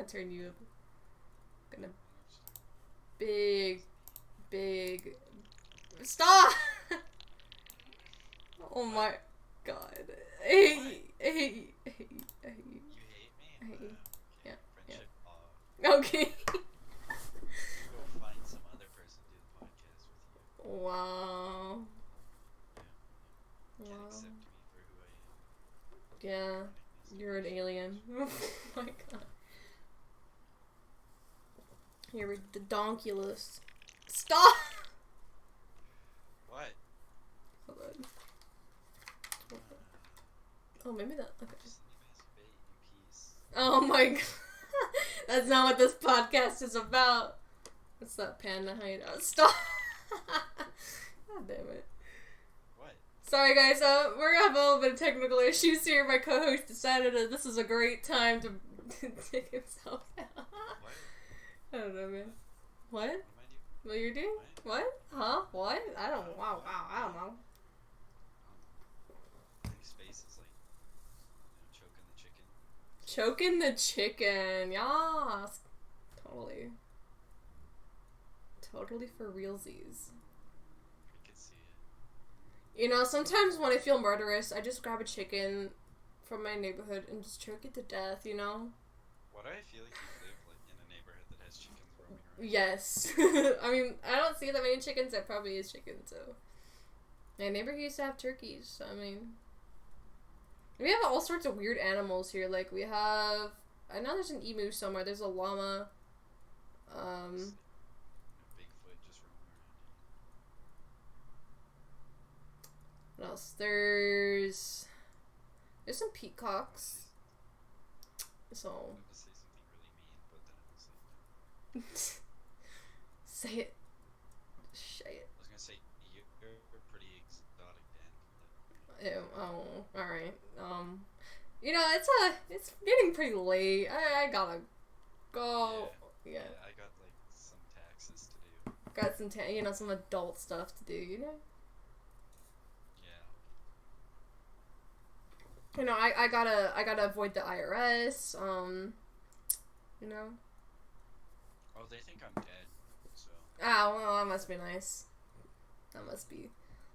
turn you gonna big stop. Oh my god. Hey. You hate me? Yeah. Friendship off. Okay. Go find some other person to do the podcast with you. Wow. Can't accept me for who I am. Yeah. You're an alien. Oh my god. You're redonkulous. Stop! What? Hold on. Oh, maybe that. Okay. Just let me masturbate in peace. Oh my god. That's not what this podcast is about. What's that panda hide? Oh, stop! God damn it. What? Sorry guys, we're having a little bit of technical issues here. My co-host decided that this is a great time to take himself out. What? I don't know, man. What? What am I doing? What you're doing? What? Huh? What? I don't know. Wow, I don't know. I think space is like, choking the chicken. Choking the chicken. Yas. Totally. Totally for realsies. I could see it. You know, sometimes when I feel murderous, I just grab a chicken from my neighborhood and just choke it to death, you know? Why do I feel like you live like in a neighborhood that has chickens roaming around? Yes. I mean, I don't see that many chickens. That probably is chicken, so. My neighbor used to have turkeys, so I mean. We have all sorts of weird animals here. Like, we have. I know there's an emu somewhere. There's a llama. Bigfoot just roaming around. What else? There's some peacocks. So. I wanted to say something really mean, but then I was like, Say it. Say it. I was gonna say you're a pretty exotic Dan. Ew, oh, alright. You know, it's getting pretty late. I gotta go. Yeah. I got like some taxes to do. Got some, some adult stuff to do, you know? Yeah. You know, I gotta avoid the IRS, you know? Oh, they think I'm dead, so. Oh, well, that must be nice. That must be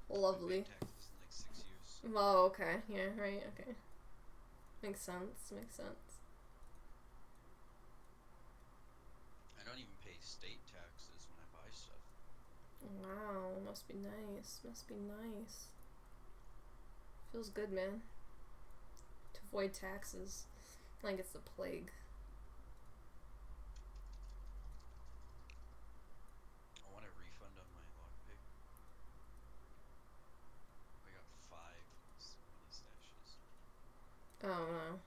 lovely. I paid taxes in like 6 years. Oh, okay. Yeah, right, okay. Makes sense, makes sense. I don't even pay state taxes when I buy stuff. Wow, must be nice, must be nice. Feels good, man. To avoid taxes. Like it's the plague. I want a refund on my lockpick. I got 5 money stashes. Oh no.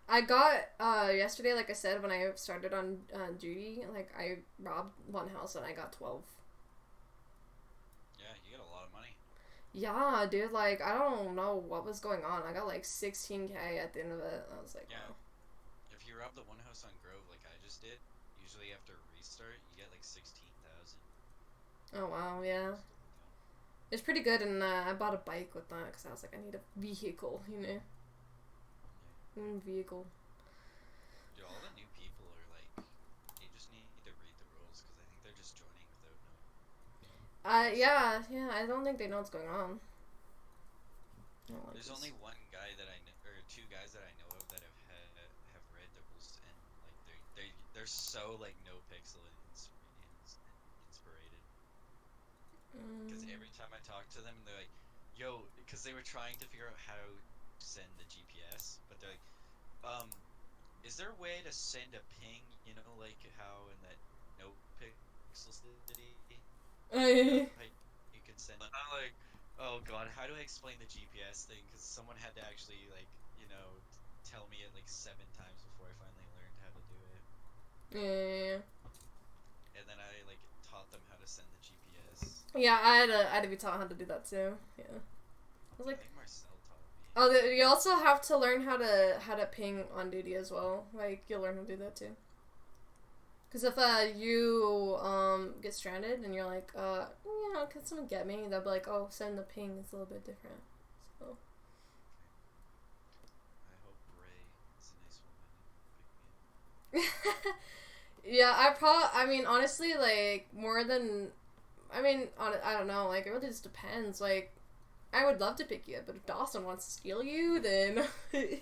I got yesterday, like I said, when I started on duty, like I robbed one house and I got 12. Yeah, you get a lot of money. Yeah, dude, like I don't know what was going on. I got like 16K at the end of it. I was like, Yeah. wow. If you rob the one house on Grove like I just did, usually after a restart, you get like 16,000. Oh wow, yeah. It's pretty good, and I bought a bike with that because I was like, I need a vehicle, you know. Vehicle. Dude, all the new people are like, you just need to read the rules because I think they're just joining without knowing. Yeah, I don't think they know what's going on. There's only one guy that I know, or 2 guys that I know of that have read the rules, and like they're so like no pixel inspired. Because every time I talk to them, they're like, "Yo," because they were trying to figure out how to send the GPS, but they're like, is there a way to send a ping? You know, like how in that no pixel city, you can send. I'm like, oh god, how do I explain the GPS thing? Because someone had to actually like, tell me it like 7 times before I finally learned how to do it. Yeah. And then I like taught them how to send the GPS. Yeah, I had to be taught how to do that too. Yeah. I was like, I think Marcel taught me. oh, you also have to learn how to ping on duty as well. Like you'll learn how to do that too. Because if you get stranded and you're like, can someone get me? They'll be like, oh, send the ping. It's a little bit different. So. I hope Ray is a nice woman and pick me up. Yeah, I mean, honestly, like, more than, I don't know, like, it really just depends, like, I would love to pick you up, but if Dawson wants to steal you, then... Fuck no, man.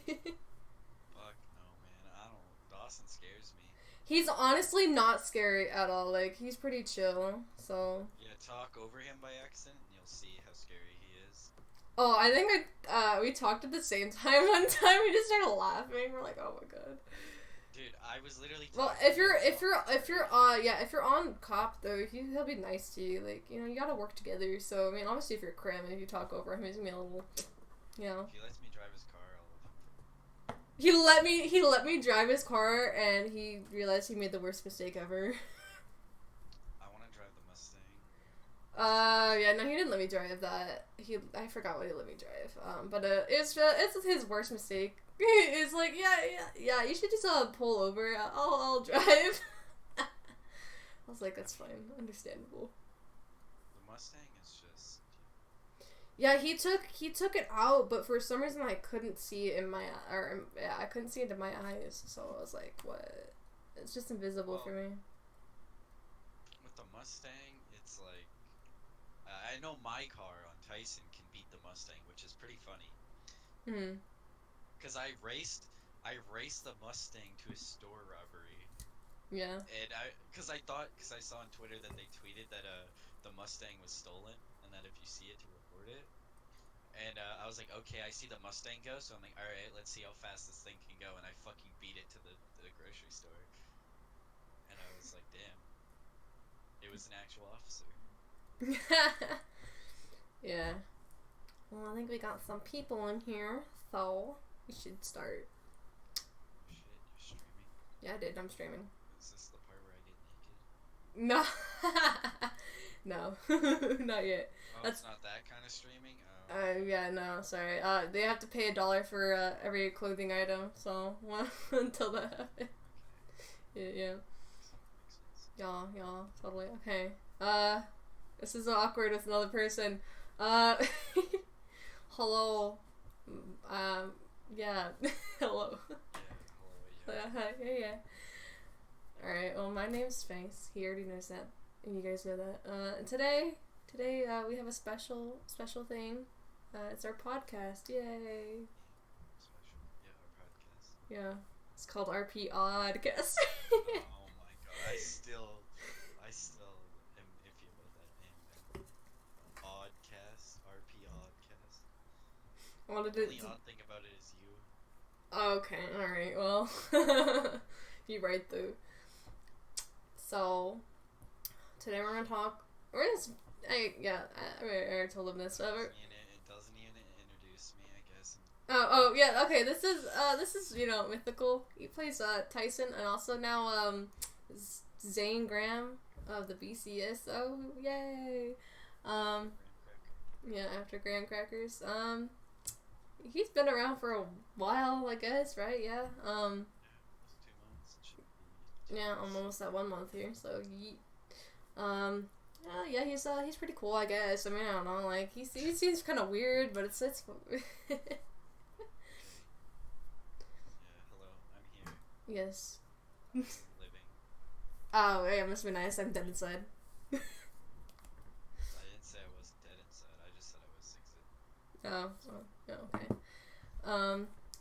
I don't. Dawson scares me. He's honestly not scary at all, like, he's pretty chill, so... Yeah, talk over him by accident, and you'll see how scary he is. Oh, I think we talked at the same time one time, we just started laughing, we're like, oh my god. Dude, I was literally. Well, if you're on cop though, he'll be nice to you. Like, you know, you gotta work together. So I mean, obviously, if you're Crim and if you talk over him, he's gonna be a little, you know. If he lets me drive his car, I'll. He let me drive his car, and he realized he made the worst mistake ever. I want to drive the Mustang. Yeah, no, he didn't let me drive that. I forgot what he let me drive. But it's his worst mistake. It's like, yeah, you should just pull over. I'll drive. I was like, that's fine, understandable. The Mustang is just. Yeah, he took it out, but for some reason I couldn't see it I couldn't see into my eyes. So I was like, what? It's just invisible for me. With the Mustang, it's like. I know my car on Tyson can beat the Mustang, which is pretty funny. Hmm. Because I raced the Mustang to a store robbery. Yeah. And because I saw on Twitter that they tweeted that the Mustang was stolen, and that if you see it, to report it. And I was like, okay, I see the Mustang go, so I'm like, all right, let's see how fast this thing can go, and I fucking beat it to the grocery store. And I was like, damn, it was an actual officer. Yeah. Well, I think we got some people in here, so we should start. Shit, you're streaming? Yeah, I did. I'm streaming. Is this the part where I get naked? No. No. Not yet. Oh, it's not that kind of streaming? Yeah, no, sorry. They have to pay $1 for every clothing item, so until that happens. Yeah. Yeah, totally. Okay. This is awkward with another person. Hello. Yeah. Hello. Yeah. Alright, well, my name's Sphinx. He already knows that. And you guys know that. Today, we have a special thing. It's our podcast. Yay. Special. Yeah, our podcast. Yeah. It's called RP Oddcast. Oh my god, I still am iffy about that name, man. Oddcast, RP Oddcast. The only odd thing about it is you. Okay, alright, well, you're right though. So, today we're gonna talk, I already told him this. It doesn't even introduce me, I guess. Oh, yeah, okay, this is, you know, mythical. He plays, Tyson, and also now, Zane Graham of the BCS, yay! Yeah, after Graham Crackers, he's been around for a while, I guess, right? Yeah. 2 months. Yeah, almost at 1 month here. So yeah, he's pretty cool, I guess. I mean, I don't know, like he seems kind of weird, but it's. Yeah. Hello, I'm here. Yes. I'm living. Oh, yeah, it must be nice. I'm dead inside. I didn't say I was dead inside. I just said I was sick. Okay.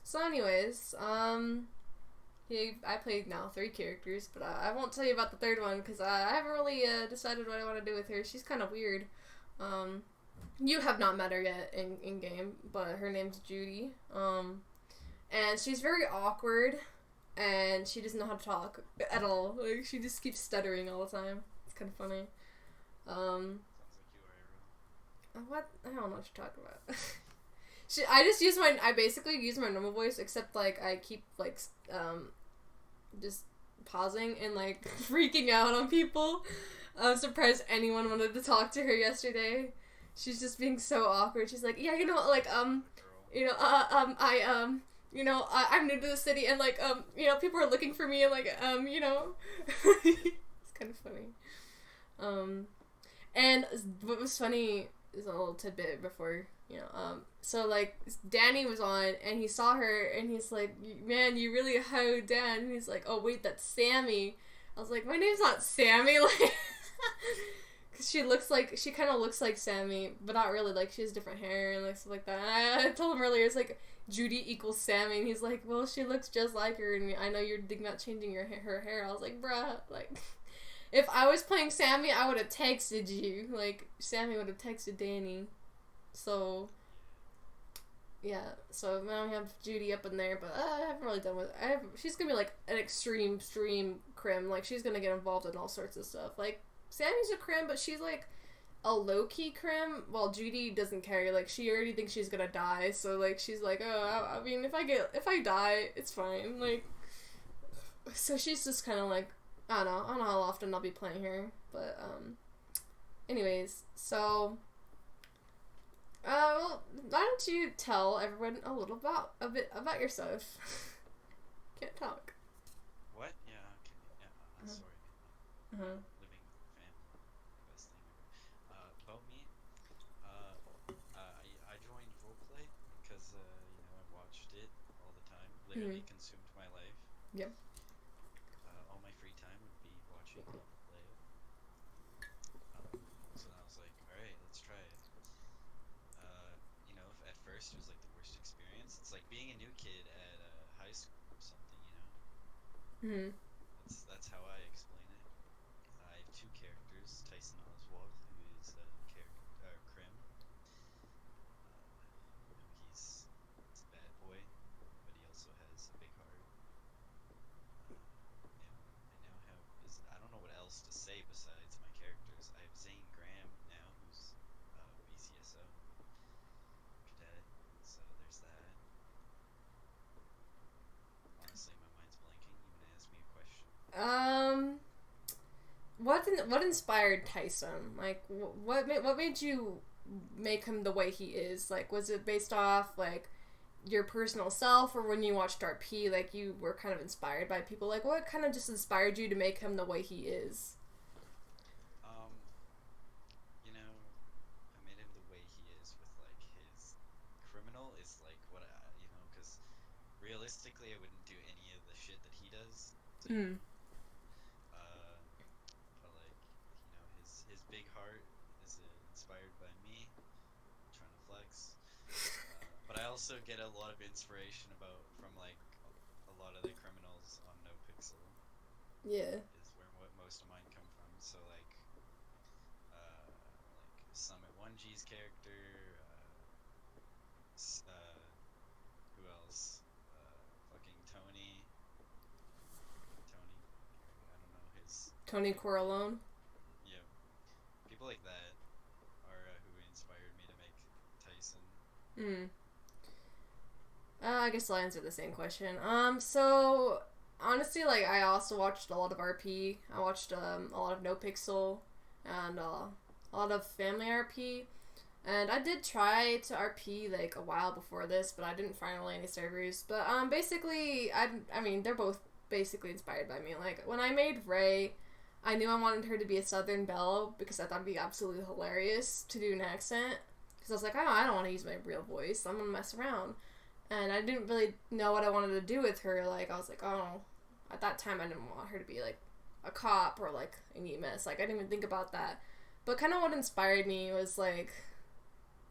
So anyways, I played now 3 characters, but I won't tell you about the third one because I haven't really decided what I want to do with her. She's kind of weird. You have not met her yet in game, but her name's Judy. And she's very awkward, and she doesn't know how to talk at all. Like, she just keeps stuttering all the time. It's kind of funny. Sounds like you are. What? I don't know what you're talking about. I basically use my normal voice, except, like, I keep, like, just pausing and, like, freaking out on people. I'm surprised anyone wanted to talk to her yesterday. She's just being so awkward. She's like, yeah, you know, like, I'm new to the city, and, like, people are looking for me, and, like, it's kind of funny. And what was funny is a little tidbit before, so, like, Danny was on, and he saw her, and he's like, man, you really hoed Dan, and he's like, oh, wait, that's Sammy, I was like, my name's not Sammy, like, cause she kind of looks like Sammy, but not really, like, she has different hair and, like, stuff like that, and I told him earlier, it's like, Judy equals Sammy, and he's like, well, she looks just like her, and I know you're thinking about changing her hair. I was like, bruh, like, if I was playing Sammy, I would have texted you, like, Sammy would have texted Danny, so... Yeah, so now we have Judy up in there, but I haven't really done with it. She's gonna be like an extreme crim, like she's gonna get involved in all sorts of stuff. Like, Sammy's a crim, but she's like a low-key crim, while Judy doesn't care. Like, she already thinks she's gonna die, so like she's like, oh, I mean, if I die, it's fine. Like, so she's just kind of like, I don't know how often I'll be playing her, but anyways, so. Well, why don't you tell everyone a bit about yourself? Can't talk. What? Yeah, okay. Yeah, sorry. Uh-huh. Living with family, best thing ever. About me, I joined roleplay because, I watched it all the time. Literally consumed my life. Yep. All my free time would be watching people play it. So I was like, alright, let's try it. At first it was like the worst experience. It's like being a new kid at high school or something, Mm-hmm. That's how I explain it. I have two characters, Tyson Oswald, who is Krim. He's a bad boy, but he also has a big heart. I now have I don't know what else to say besides my characters. I have Zane Graham now, who's BCSO. Cadet, so there's that. Honestly, my mind's blanking. You want to ask me a question? What inspired Tyson? Like, what made you make him the way he is? Like, was it based off like your personal self, or when you watched RP, like you were kind of inspired by people? Like, what kind of just inspired you to make him the way he is? I made him the way he is with like his criminal is like what because realistically I wouldn't do any of the shit that he does. So, but like his big heart is inspired by me. I'm trying to flex. But I also get a lot of inspiration from like a lot of the criminals on No Pixel. Yeah. Is where most of mine come from. So like Summit 1G's character. Who else? Fucking Tony. I don't know his. Tony Corleone. Yeah. People like that are who inspired me to make Tyson. I guess I'll answer the same question. So honestly, like, I also watched a lot of RP. I watched a lot of No Pixel and a lot of Family RP. And I did try to RP like a while before this, but I didn't find really any servers. But basically, I mean, they're both basically inspired by me. Like, when I made Ray, I knew I wanted her to be a Southern belle because I thought it'd be absolutely hilarious to do an accent. Because I was like, oh, I don't want to use my real voice. I'm gonna mess around. And I didn't really know what I wanted to do with her. Like, I was like, oh, at that time I didn't want her to be like a cop or like an EMS. Like, I didn't even think about that. But kind of what inspired me was like,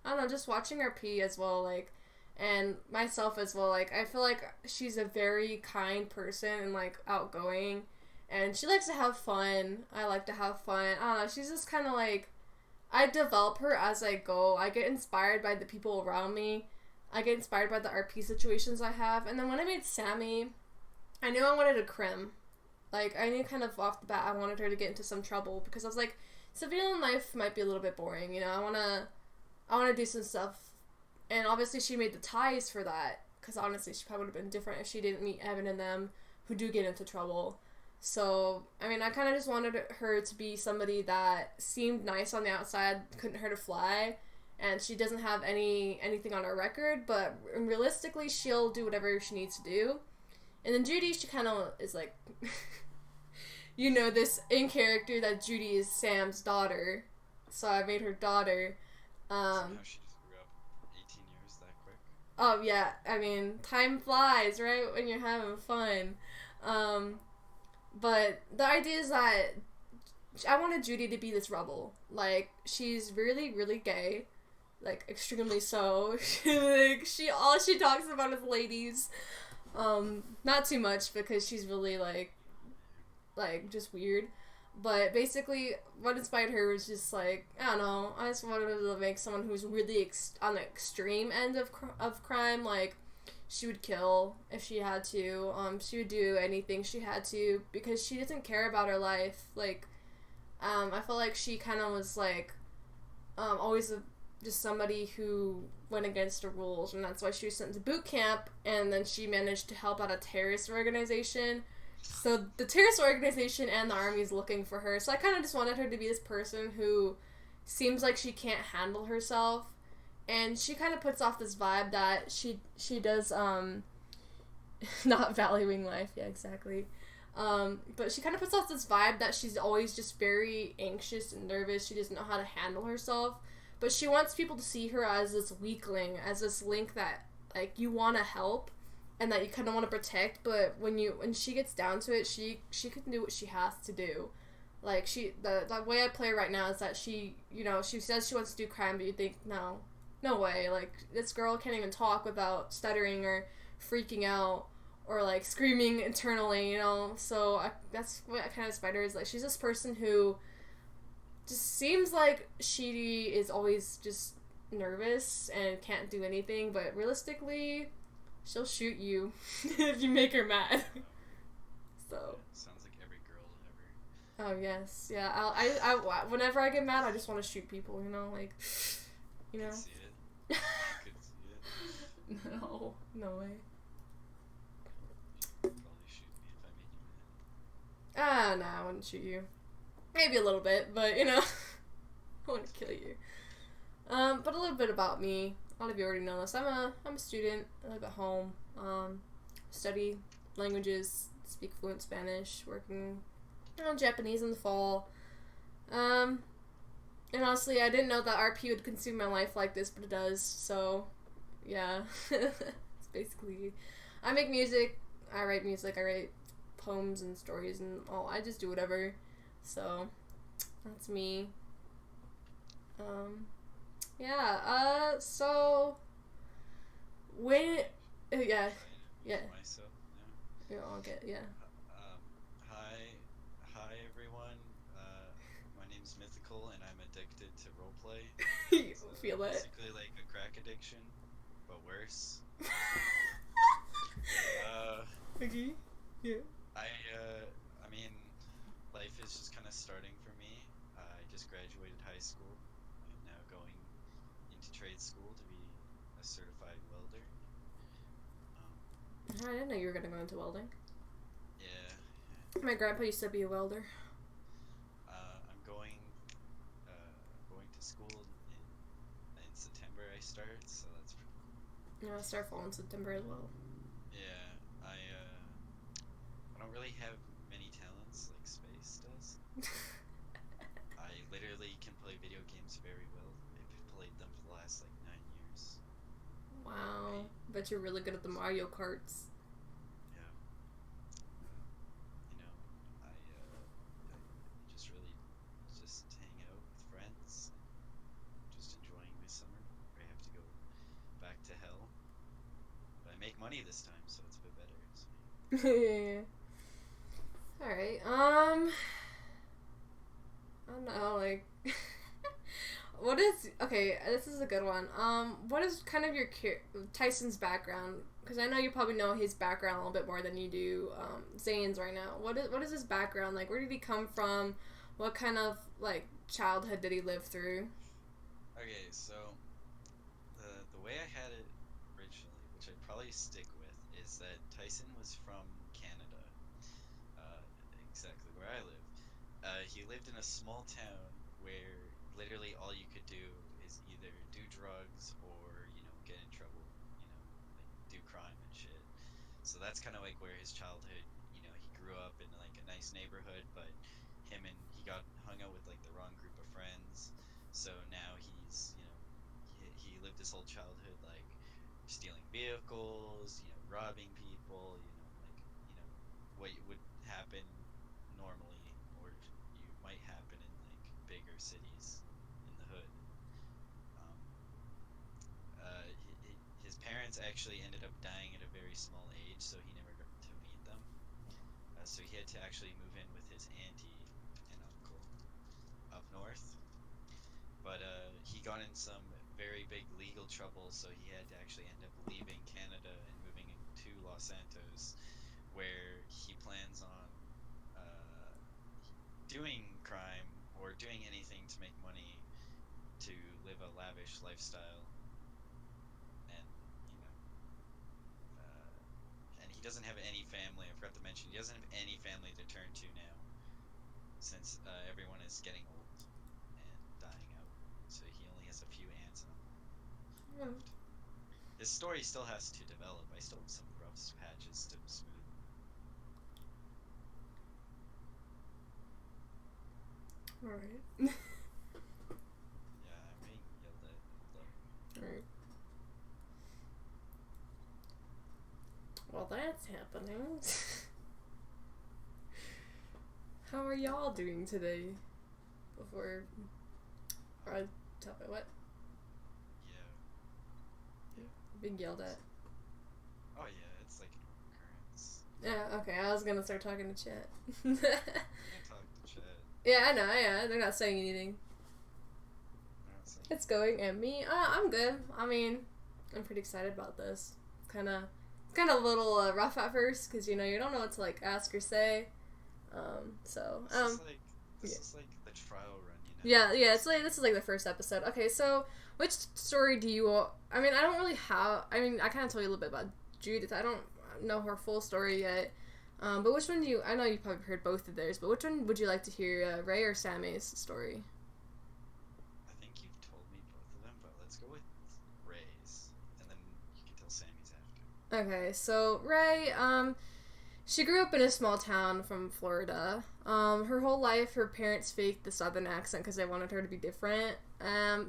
I don't know, just watching RP as well, like, and myself as well. Like, I feel like she's a very kind person and like outgoing, and she likes to have fun. I like to have fun. I don't know, she's just kind of like, I develop her as I go. I get inspired by the people around me. I get inspired by the RP situations I have. And then when I made Sammy, I knew I wanted a crim. Like, I knew kind of off the bat I wanted her to get into some trouble, because I was like, civilian life might be a little bit boring, you know? I want to do some stuff. And obviously she made the ties for that, because honestly she probably would have been different if she didn't meet Evan and them, who do get into trouble. So, I mean, I kind of just wanted her to be somebody that seemed nice on the outside, couldn't hurt a fly, and she doesn't have anything on her record, but realistically she'll do whatever she needs to do. And then Judy, she kind of is like, you know, this in character that Judy is Sam's daughter, so I made her daughter. Somehow she just grew up 18 years that quick. Oh yeah, I mean, time flies, right, when you're having fun. But the idea is that I wanted Judy to be this rebel. Like, she's really, really gay. Like, extremely so. All she talks about is ladies. Not too much because she's really, just weird. But basically, what inspired her was just, like, I don't know. I just wanted to make someone who's really on the extreme end of crime. Like, she would kill if she had to. She would do anything she had to because she doesn't care about her life. Like, I feel like she kind of was like, always just somebody who went against the rules, and that's why she was sent to boot camp. And then she managed to help out a terrorist organization. So the terrorist organization and the army is looking for her. So I kind of just wanted her to be this person who seems like she can't handle herself, and she kind of puts off this vibe that she does not valuing life. Yeah, exactly. But she kind of puts off this vibe that she's always just very anxious and nervous. She doesn't know how to handle herself. But she wants people to see her as this weakling, as this link that, like, you want to help and that you kind of want to protect. But when she gets down to it, she can do what she has to do. Like, the way I play right now is that she says she wants to do crime, but you think, no way. Like, this girl can't even talk without stuttering or freaking out or, like, screaming internally, So that's what kind of Spider is. Like, she's this person who just seems like she is always just nervous and can't do anything, but realistically, she'll shoot you if you make her mad. So. Sounds like every girl ever. Oh, yes. Yeah, I whenever I get mad, I just want to shoot people, like, I could see it. I could see it. No way. You'd probably shoot me if I made you mad. No, I wouldn't shoot you. Maybe a little bit, but, I wouldn't kill you. But a little bit about me. A lot of you already know this. I'm a student. I live at home. Study languages, speak fluent Spanish, working on Japanese in the fall. And honestly, I didn't know that RP would consume my life like this, but it does. So, yeah. It's basically, I make music. I write music. I write poems and stories and all. I just do whatever. So, that's me. Yeah, so, when, yeah. Myself, Yeah, I'll get, yeah. Hi everyone. My name's Mythical, and I'm addicted to roleplay. You feel it? Basically like a crack addiction, but worse. Okay. Yeah. I mean, life is just kind of starting for me. I just graduated high school. I'm now going into trade school to be a certified welder. I didn't know you were going to go into welding. Yeah. My grandpa used to be a welder. I'm going to school in September. I start, so that's pretty cool. Yeah, I start fall in September as well. Yeah, I don't really have many talents like Space does. I literally can play video games very well. I've played them for the last 9 years. Wow. Bet you're really good at the Mario Karts. Yeah. I just really just hang out with friends. Just enjoying my summer. I have to go back to hell. But I make money this time, so it's a bit better. So. Yeah. Alright, I don't know, like, okay, this is a good one. What is kind of your Tyson's background? Because I know you probably know his background a little bit more than you do, Zane's right now. What is his background? Like, where did he come from? What kind of, like, childhood did he live through? Okay, so, the way I had it originally, which I'd probably stick with, is that Tyson was from Canada. Exactly where I live. He lived in a small town where literally all you could do is either do drugs or, get in trouble, like do crime and shit. So that's kind of like where his childhood, he grew up in like a nice neighborhood, but he got hung out with like the wrong group of friends. So now he lived his whole childhood like stealing vehicles, robbing people, what would happen normally, or you might happen in like bigger cities in the hood. Um, his parents actually ended up dying at a very small age, so he never got to meet them. So he had to actually move in with his auntie and uncle up north. But he got in some very big legal trouble, so he had to actually end up leaving Canada and moving to Los Santos, where he plans on uh, doing crime or doing anything to make money to live a lavish lifestyle. And you know, and he doesn't have any family. I forgot to mention he doesn't have any family to turn to now, since everyone is getting old and dying out. So he only has a few aunts and uncles Hmm. left. His story still has to develop. I still have some rough patches to smooth. Alright. Yeah, I'm being yelled at. Hold up. Alright. Well, that's happening. How are y'all doing today? Before I tell me what? Yeah. Being yelled at. Oh yeah, it's like an occurrence. Yeah, okay, I was gonna start talking to chat. You can't talk to chat. Yeah, I know, yeah, they're not saying anything. It's going, and me, I'm good. I mean, I'm pretty excited about this. Kind of a little rough at first, because, you know, you don't know what to, like, ask or say. This is like the trial run, you know? Yeah, it's like, this is, like, the first episode. Okay, so, which story do you, I mean, I don't really have, I mean, I kind of told you a little bit about Judith. I don't know her full story yet. But which one I know you probably heard both of theirs, but which one would you like to hear, Ray or Sammy's story? I think you've told me both of them, but let's go with Ray's, and then you can tell Sammy's after. Okay, so Ray, she grew up in a small town from Florida. Her whole life, her parents faked the southern accent because they wanted her to be different.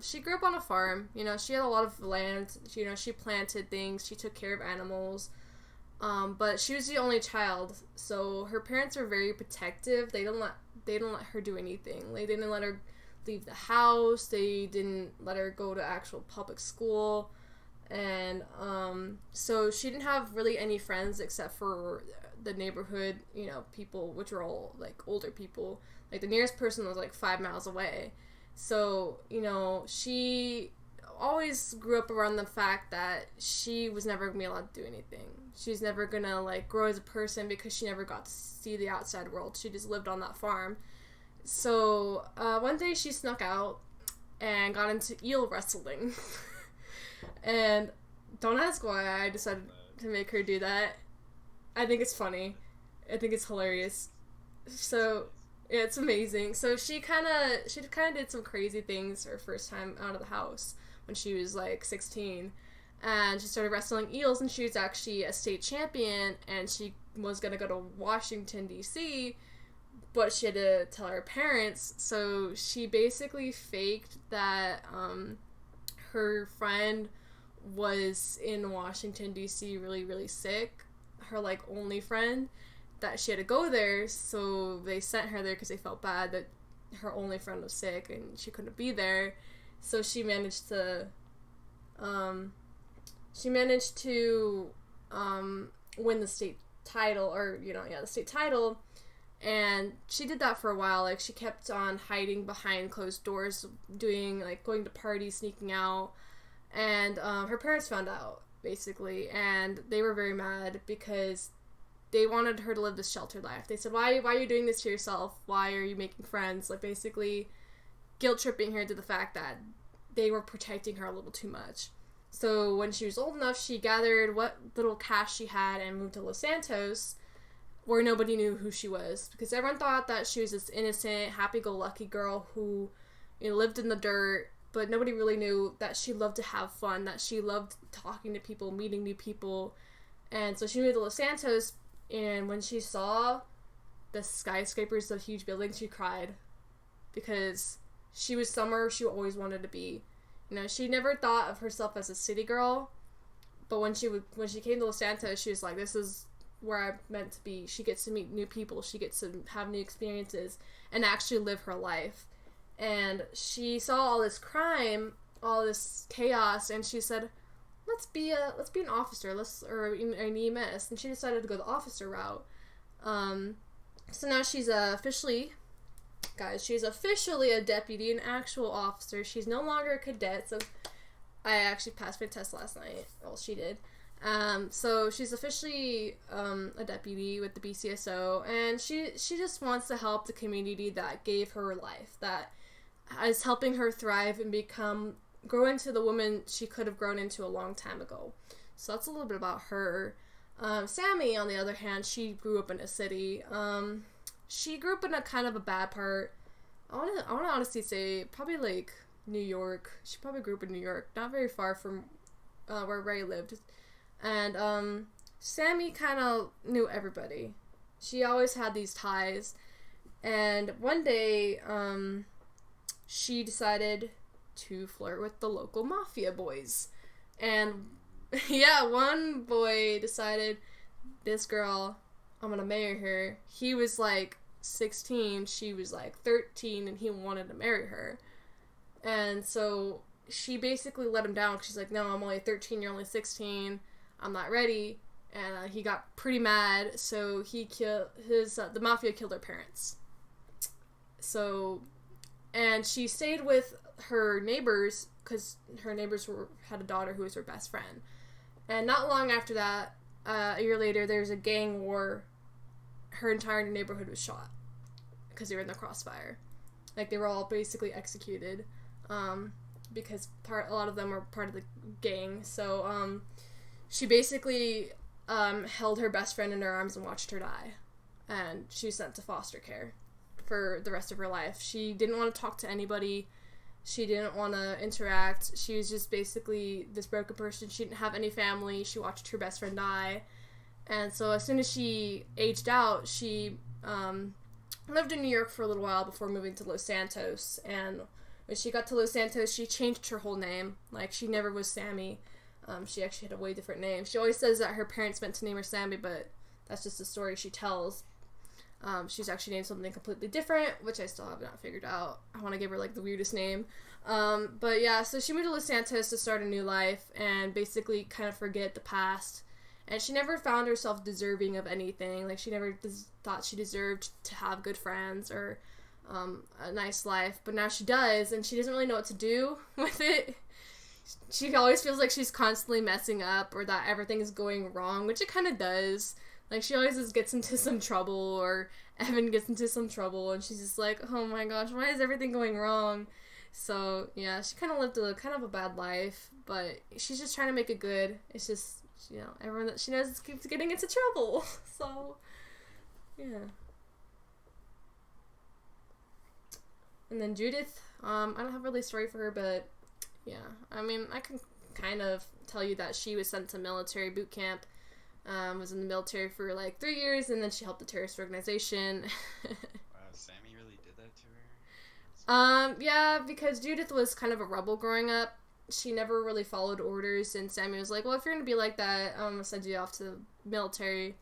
She grew up on a farm. You know, she had a lot of land. You know, she planted things. She took care of animals. But she was the only child, so her parents were very protective. They didn't let her do anything. Like, they didn't let her leave the house. They didn't let her go to actual public school. And so she didn't have really any friends except for the neighborhood, you know, people, which were all like older people. Like, the nearest person was like 5 miles away. So, you know, she always grew up around the fact that she was never gonna be allowed to do anything. She's never gonna like grow as a person because she never got to see the outside world. She just lived on that farm. So one day she snuck out and got into eel wrestling. And don't ask why I decided to make her do that. I think it's funny. I think it's hilarious. So yeah, it's amazing. So she kind of did some crazy things her first time out of the house when she was like 16, and she started wrestling eels, and she was actually a state champion, and she was gonna go to Washington DC, but she had to tell her parents. So she basically faked that her friend was in Washington DC really, really sick, her like only friend, that she had to go there. So they sent her there because they felt bad that her only friend was sick and she couldn't be there. So she managed to win the state title, or, you know, yeah, the state title. And she did that for a while. Like, she kept on hiding behind closed doors, doing, like, going to parties, sneaking out. And her parents found out, basically, and they were very mad because they wanted her to live this sheltered life. They said, why are you doing this to yourself? Why are you making friends? Like, basically guilt-tripping her to the fact that they were protecting her a little too much. So when she was old enough, she gathered what little cash she had and moved to Los Santos, where nobody knew who she was, because everyone thought that she was this innocent, happy-go-lucky girl who, you know, lived in the dirt, but nobody really knew that she loved to have fun, that she loved talking to people, meeting new people. And so she moved to Los Santos, and when she saw the skyscrapers, the huge buildings, she cried, because she was somewhere she always wanted to be. You know, she never thought of herself as a city girl, but when she came to Los Santos, she was like, this is where I'm meant to be. She gets to meet new people. She gets to have new experiences and actually live her life. And she saw all this crime, all this chaos, and she said, let's be an officer, or an EMS. And she decided to go the officer route. So now she's officially a deputy, an actual officer. She's no longer a cadet, so I actually passed my test last night. Well, she did. So she's officially a deputy with the BCSO, and she just wants to help the community that gave her life, that is helping her thrive and grow into the woman she could have grown into a long time ago. So that's a little bit about her. Sammy, on the other hand, she grew up in a city. She grew up in a kind of a bad part. I want to honestly say probably like New York. She probably grew up in New York, not very far from where Ray lived. And Sammy kind of knew everybody. She always had these ties. And one day, she decided to flirt with the local mafia boys. And yeah, one boy decided, this girl, I'm gonna marry her. He was like 16, she was like 13, and he wanted to marry her. And so she basically let him down. She's like, no, I'm only 13, you're only 16, I'm not ready. And he got pretty mad, so he killed the mafia killed her parents. So, and she stayed with her neighbors, because her neighbors had a daughter who was her best friend. And not long after that, a year later, there's a gang war. Her entire neighborhood was shot because they were in the crossfire. Like, they were all basically executed, because a lot of them were part of the gang. So she basically held her best friend in her arms and watched her die, and she was sent to foster care for the rest of her life. She didn't want to talk to anybody. She didn't want to interact. She was just basically this broken person. She didn't have any family. She watched her best friend die. And so as soon as she aged out, she lived in New York for a little while before moving to Los Santos. And when she got to Los Santos, she changed her whole name. Like, she never was Sammy. She actually had a way different name. She always says that her parents meant to name her Sammy, but that's just a story she tells. She's actually named something completely different, which I still have not figured out. I want to give her, like, the weirdest name. But yeah, so she moved to Los Santos to start a new life and basically kind of forget the past. And she never found herself deserving of anything. Like, she never thought she deserved to have good friends or a nice life. But now she does, and she doesn't really know what to do with it. She always feels like she's constantly messing up or that everything is going wrong, which it kind of does. Like, she always just gets into some trouble, or Evan gets into some trouble, and she's just like, oh my gosh, why is everything going wrong? So, yeah, she kind of lived a bad life, but she's just trying to make it good. It's just, you know, everyone that she knows keeps getting into trouble. So, yeah. And then Judith, I don't have really a story for her, but, yeah. I mean, I can kind of tell you that she was sent to military boot camp. Was in the military for like 3 years, and then she helped the terrorist organization. Wow, Sammy really did that to her? Yeah, because Judith was kind of a rebel growing up. She never really followed orders, and Sammy was like, well, if you're gonna be like that, I'm gonna send you off to the military,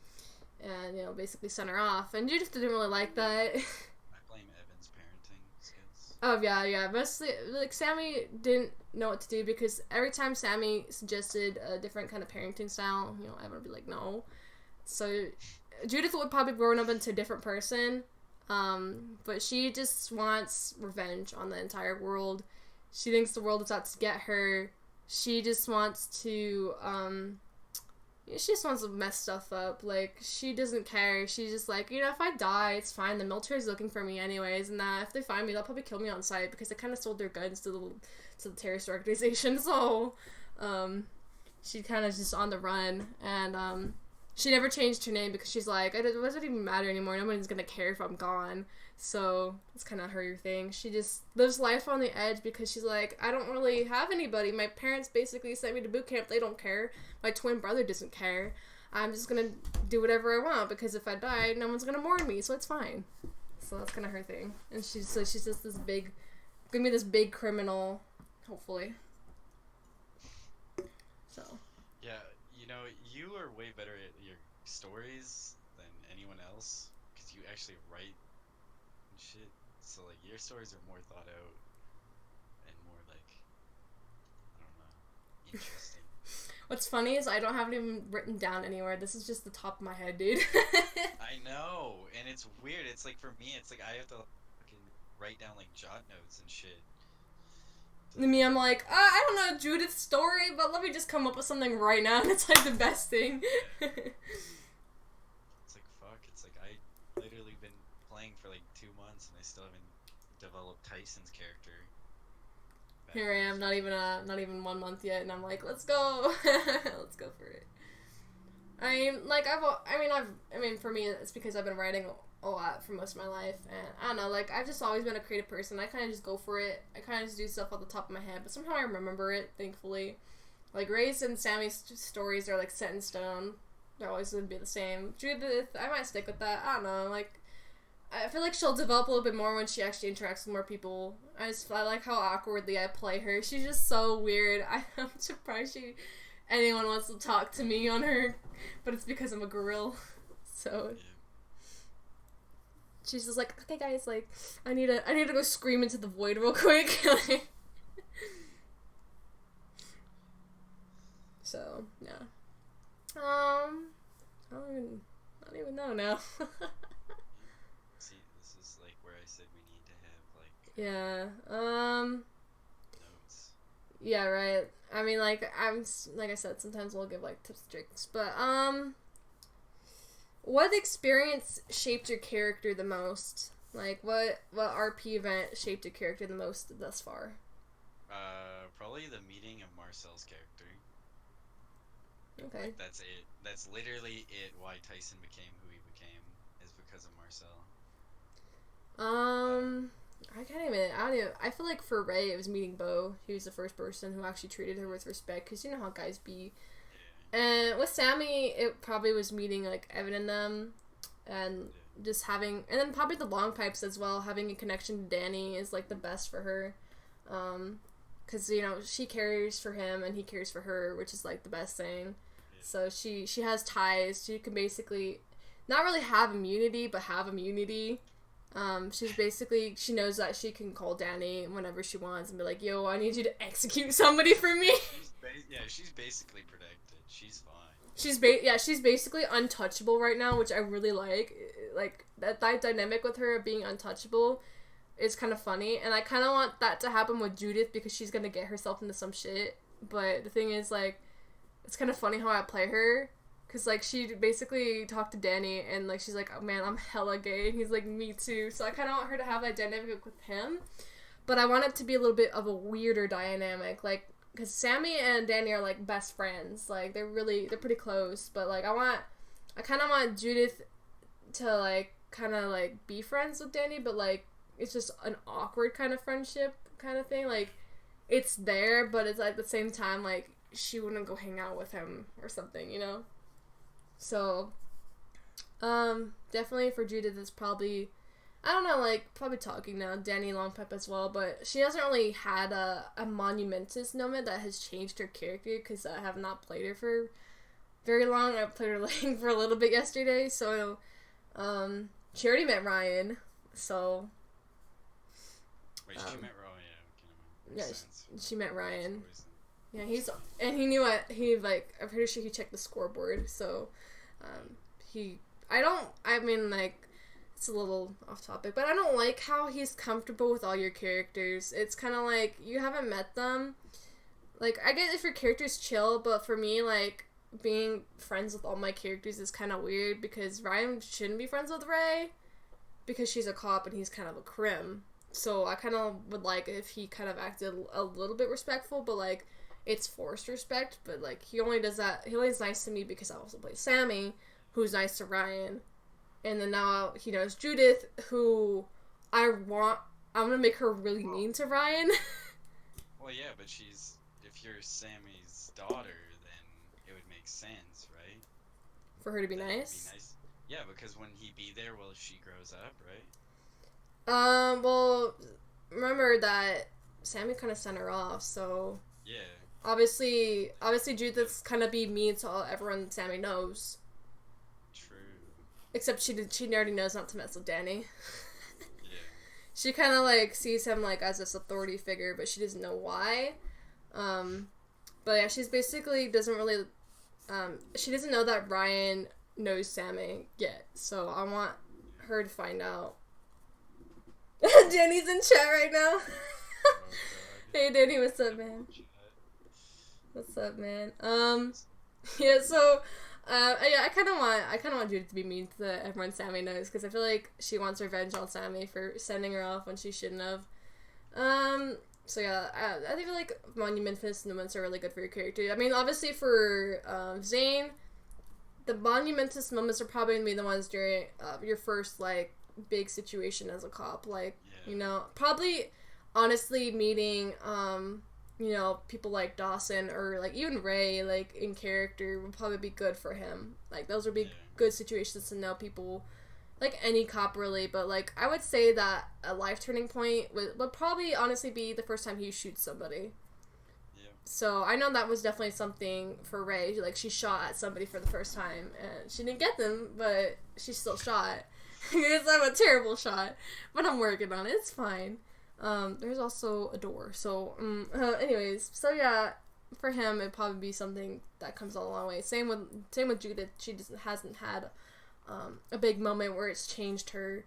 and, you know, basically send her off. And Judith didn't really like that. I blame Evan's parenting skills. Oh, yeah. Mostly, like, Sammy didn't know what to do, because every time Sammy suggested a different kind of parenting style, you know, Evan would be like, no. So Judith would probably grown up into a different person, but she just wants revenge on the entire world. She thinks the world is out to get her. She just wants to mess stuff up. Like, she doesn't care. She's just like, you know, if I die, it's fine. The military's looking for me anyways, and that if they find me, they'll probably kill me on sight, because they kind of sold their guns to the terrorist organization. So, she kind of just on the run, and she never changed her name because she's like, it doesn't even matter anymore. Nobody's gonna care if I'm gone. So it's kind of her thing. She just lives life on the edge because she's like, I don't really have anybody. My parents basically sent me to boot camp. They don't care. My twin brother doesn't care. I'm just gonna do whatever I want, because if I die, no one's gonna mourn me, so it's fine. So that's kind of her thing. And she's just this big, gonna be this big criminal, hopefully. So. Yeah, you know, you are way better at your stories than anyone else because you actually write and shit. So like your stories are more thought out and more like I don't know, interesting. What's funny is I don't have it even written down anywhere. This is just the top of my head, dude. I know, and it's weird. It's like for me, it's like I have to fucking write down like jot notes and shit. Me, I'm like, I don't know Judith's story, but let me just come up with something right now, and it's like the best thing. Yeah. It's like fuck. It's like I literally been playing for like 2 months and I still haven't developed Tyson's character. Here I am, not even 1 month yet, and I'm like, let's go, let's go for it. I mean, for me, it's because I've been writing a lot for most of my life, and I don't know, like, I've just always been a creative person. I kind of just go for it. I kind of just do stuff off the top of my head, but somehow I remember it, thankfully. Like, Ray's and Sammy's stories are, like, set in stone. They're always going to be the same. Judith, I might stick with that. I don't know, like, I feel like she'll develop a little bit more when she actually interacts with more people. I like how awkwardly I play her. She's just so weird. I'm surprised anyone wants to talk to me on her, but it's because I'm a gorilla. So she's just like, okay guys, like I need to go scream into the void real quick. So yeah. I don't even know now. See, this is like where I said we need to have like yeah. notes. Yeah, right. I mean, like I said, sometimes we'll give like tips and tricks, but what experience shaped your character the most? Like, what RP event shaped your character the most thus far? Probably the meeting of Marcel's character. Okay. Like, that's it. That's literally it. Why Tyson became who he became is because of Marcel. I don't even. I feel like for Ray, it was meeting Bo. He was the first person who actually treated her with respect, because you know how guys be. Yeah. And with Sammy, it probably was meeting, like, Evan and them, and just having, and then probably the long pipes as well, having a connection to Danny is, like, the best for her. Because, you know, she cares for him, and he cares for her, which is, like, the best thing. Yeah. So she has ties. She can basically not really have immunity, but have immunity. She knows that she can call Danny whenever she wants and be like, yo, I need you to execute somebody for me. She's basically protected. She's fine. She's basically untouchable right now, which I really like. Like, that dynamic with her being untouchable is kind of funny, and I kind of want that to happen with Judith because she's gonna get herself into some shit, but the thing is, like, it's kind of funny how I play her. Cause, like, she basically talked to Danny, and, like, she's like, oh, man, I'm hella gay, and he's like, me too, so I kind of want her to have that dynamic with him, but I want it to be a little bit of a weirder dynamic, like, cause Sammy and Danny are, like, best friends, like, they're pretty close, but, like, I kind of want Judith to, like, kind of, like, be friends with Danny, but, like, it's just an awkward kind of friendship kind of thing, like, it's there, but it's, like, at the same time, like, she wouldn't go hang out with him or something, you know? So, definitely for Judith, it's probably, I don't know, like, probably talking now, Danny Longpipe as well, but she hasn't really had a monumentous moment that has changed her character, because I have not played her for very long. I played her, like, for a little bit yesterday, so, she already met Ryan, so. Wait, she met Ryan, yeah, she met Ryan. Yeah, he knew I'm pretty sure he checked the scoreboard, so, it's a little off topic, but I don't like how he's comfortable with all your characters. It's kind of like, you haven't met them. Like, I get if your character's chill, but for me, like, being friends with all my characters is kind of weird, because Ryan shouldn't be friends with Ray, because she's a cop and he's kind of a crim. So I kind of would like if he kind of acted a little bit respectful, but, like, it's forced respect, but, like, he only is nice to me because I also play Sammy, who's nice to Ryan, and then now he knows Judith, who I'm gonna make her really mean to Ryan. Well, yeah, but if you're Sammy's daughter, then it would make sense, right? For her to be nice? Yeah, because when he be there while she grows up, right? Well, remember that Sammy kind of sent her off, so. Yeah. Obviously, Judith's kind of be mean to everyone Sammy knows. Except she already knows not to mess with Danny. Yeah. She kind of, like, sees him, like, as this authority figure, but she doesn't know why. But yeah, she's basically doesn't really, she doesn't know that Ryan knows Sammy yet. So I want her to find out. Danny's in chat right now. Oh, God. Hey, Danny, what's up, man? What's up, man? Yeah, so, yeah, I kind of want Judith to be mean to everyone Sammy knows, because I feel like she wants revenge on Sammy for sending her off when she shouldn't have. So yeah, I feel like monumentous moments are really good for your character. I mean, obviously for, Zane, the monumentous moments are probably gonna be the ones during, your first, like, big situation as a cop, like, Yeah. you know, probably, honestly, meeting, you know, people like Dawson or, like, even Ray, like, in character would probably be good for him. Like, those would be good situations to know people, like, any cop, really, but, like, I would say that a life turning point would probably, honestly, be the first time he shoots somebody. Yeah. So, I know that was definitely something for Ray, like, she shot at somebody for the first time, and she didn't get them, but she still shot. Because I'm a terrible shot, but I'm working on it, it's fine. There's also a door, so, anyways, so yeah, for him, it'd probably be something that comes a long way. Same with Judith, she hasn't had, a big moment where it's changed her.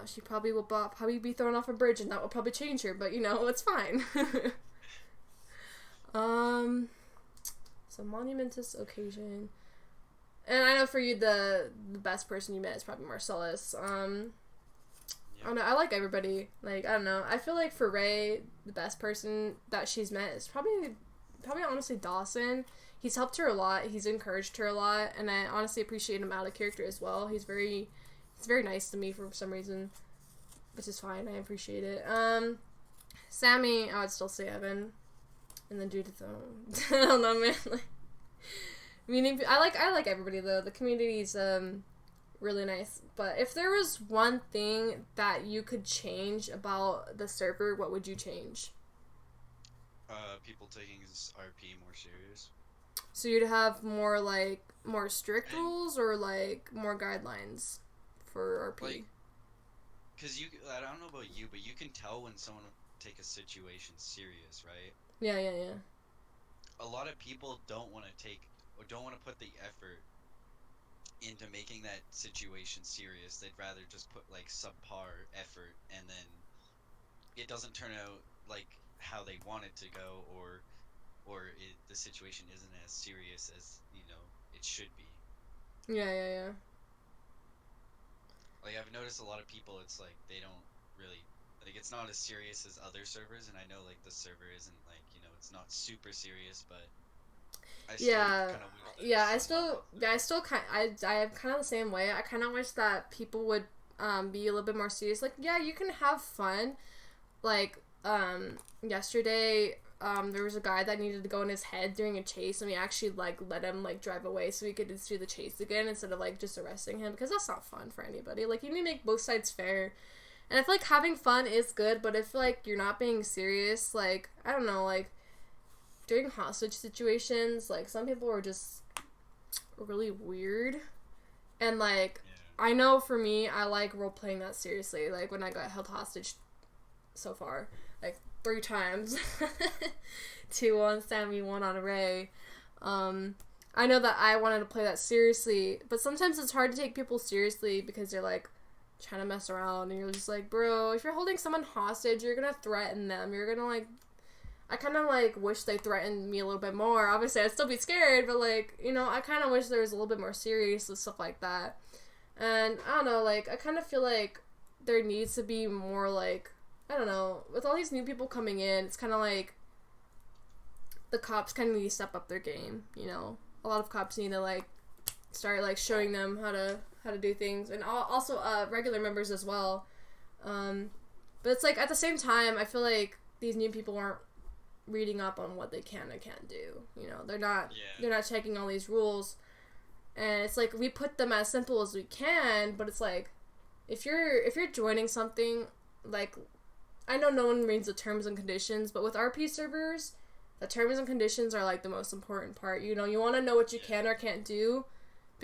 She probably will probably be thrown off a bridge, and that will probably change her, but, you know, it's fine. So, monumentous occasion. And I know for you, the best person you met is probably Marcellus. I don't know, I like everybody. Like, I don't know. I feel like for Ray, the best person that she's met is probably honestly Dawson. He's helped her a lot. He's encouraged her a lot, and I honestly appreciate him out of character as well. He's very nice to me for some reason, which is fine. I appreciate it. Sammy, I would still say Evan, and then Judith. I don't know, man. Like, meaning, I like everybody though. The community's really nice. But if there was one thing that you could change about the server, what would you change? People taking this RP more serious. So you'd have more strict rules or like more guidelines for RP? Like, cause I don't know about you, but you can tell when someone take a situation serious, right? Yeah. A lot of people don't want to put the effort into making that situation serious. They'd rather just put like subpar effort, and then it doesn't turn out like how they want it to go, or the situation isn't as serious as, you know, it should be. Yeah. Like, I've noticed a lot of people, it's like they don't really, like, it's not as serious as other servers, and I know like the server isn't like, you know, it's not super serious, but I am kind of the same way. I kind of wish that people would be a little bit more serious. Like, yeah, you can have fun. Like, yesterday, there was a guy that needed to go in his head during a chase, and we actually, like, let him, like, drive away so we could just do the chase again instead of, like, just arresting him, because that's not fun for anybody. Like, you need to make both sides fair. And I feel like having fun is good, but if, like, you're not being serious, like, I don't know, like, during hostage situations, like, some people are just really weird. And, like, yeah. I know for me, I like role-playing that seriously. Like, when I got held hostage so far, like, 3 times. 2 on Sammy, 1 on Ray. I know that I wanted to play that seriously, but sometimes it's hard to take people seriously because they're, like, trying to mess around, and you're just like, bro, if you're holding someone hostage, you're gonna threaten them. You're gonna, like, I kind of, like, wish they threatened me a little bit more. Obviously, I'd still be scared, but, like, you know, I kind of wish there was a little bit more serious with stuff like that. And, I don't know, like, I kind of feel like there needs to be more, like, I don't know, with all these new people coming in, it's kind of like the cops kind of need to step up their game, you know? A lot of cops need to, like, start, like, showing them how to do things, and also, regular members as well. But it's, like, at the same time, I feel like these new people aren't reading up on what they can and can't do, you know? They're not checking all these rules, and it's, like, we put them as simple as we can, but it's, like, if you're joining something, like, I know no one reads the terms and conditions, but with RP servers, the terms and conditions are, like, the most important part. You know, you want to know what you can or can't do,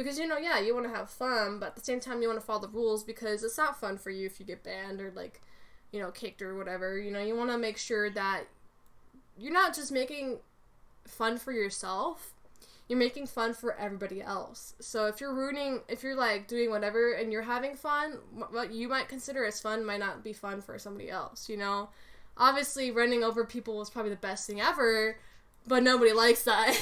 Because, you want to have fun, but at the same time, you want to follow the rules because it's not fun for you if you get banned or, like, kicked or whatever. You want to make sure that you're not just making fun for yourself, you're making fun for everybody else. So if you're like doing whatever and you're having fun, what you might consider as fun might not be fun for somebody else, Obviously, running over people is probably the best thing ever, but nobody likes that.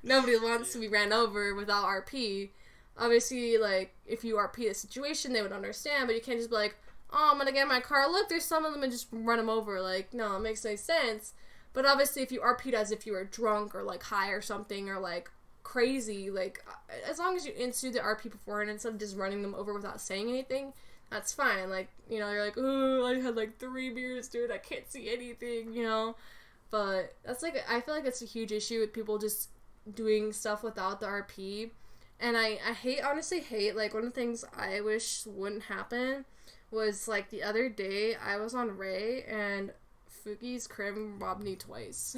Nobody wants to be ran over without RP. Obviously, like, if you RP the situation, they would understand, but you can't just be like, oh, I'm gonna get in my car, look, there's some of them, and just run them over. Like, no, it makes no sense. But obviously, if you RP'd as if you were drunk or, like, high or something or, like, crazy, like, as long as you institute the RP beforehand instead of just running them over without saying anything, that's fine. Like, you're like, oh, I had, like, 3 beers, dude, I can't see anything, But that's, like, I feel like that's a huge issue with people just doing stuff without the RP. And I honestly hate, like, one of the things I wish wouldn't happen was, like, the other day, I was on Ray, and Fuki's Crim robbed me twice.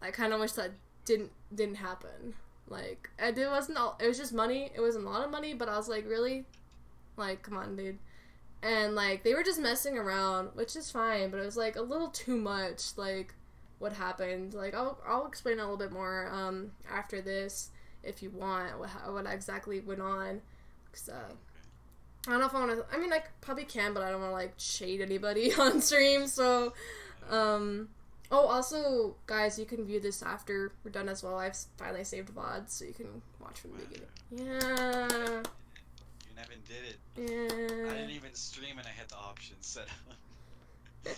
I kind of wish that didn't happen. Like, it was just money. It wasn't a lot of money, but I was like, really? Like, come on, dude. And, like, they were just messing around, which is fine, but it was, like, a little too much, like, what happened. Like, I'll explain a little bit more, after this, if you want, what exactly went on. Cause, I don't know if I want to, I mean, I probably can, but I don't want to, like, shade anybody on stream, so, also, guys, you can view this after we're done as well. I've finally saved VOD, so you can watch from the beginning. Yeah. You never did it. Yeah. I didn't even stream and I had the option set up.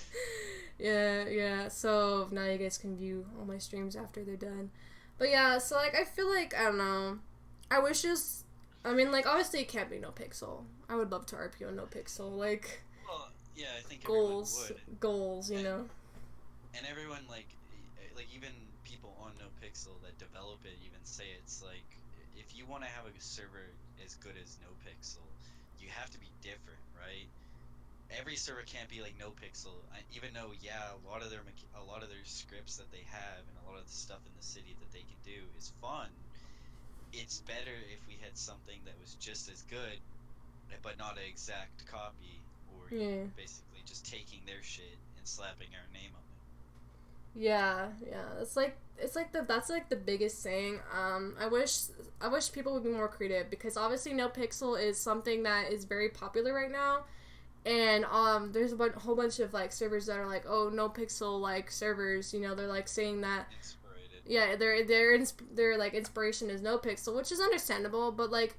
yeah, so now you guys can view all my streams after they're done. But yeah, so, like, I feel like, I don't know, I wish obviously it can't be no pixel. I would love to RP on no pixel, like, well, yeah, I think goals, And everyone, like even people on no pixel that develop it even say it's like, if you want to have a server as good as no pixel, you have to be different, right? Every server can't be like no pixel, even though, yeah, a lot of their scripts that they have and a lot of the stuff in the city that they can do is fun. It's better if we had something that was just as good, but not an exact copy, or basically just taking their shit and slapping our name on it. Yeah, that's like the biggest thing. I wish people would be more creative, because obviously no pixel is something that is very popular right now, and there's a whole bunch of, like, servers that are like, oh, no pixel, like, servers, they're, like, saying that. Yeah, their like inspiration is no pixel, which is understandable, but, like,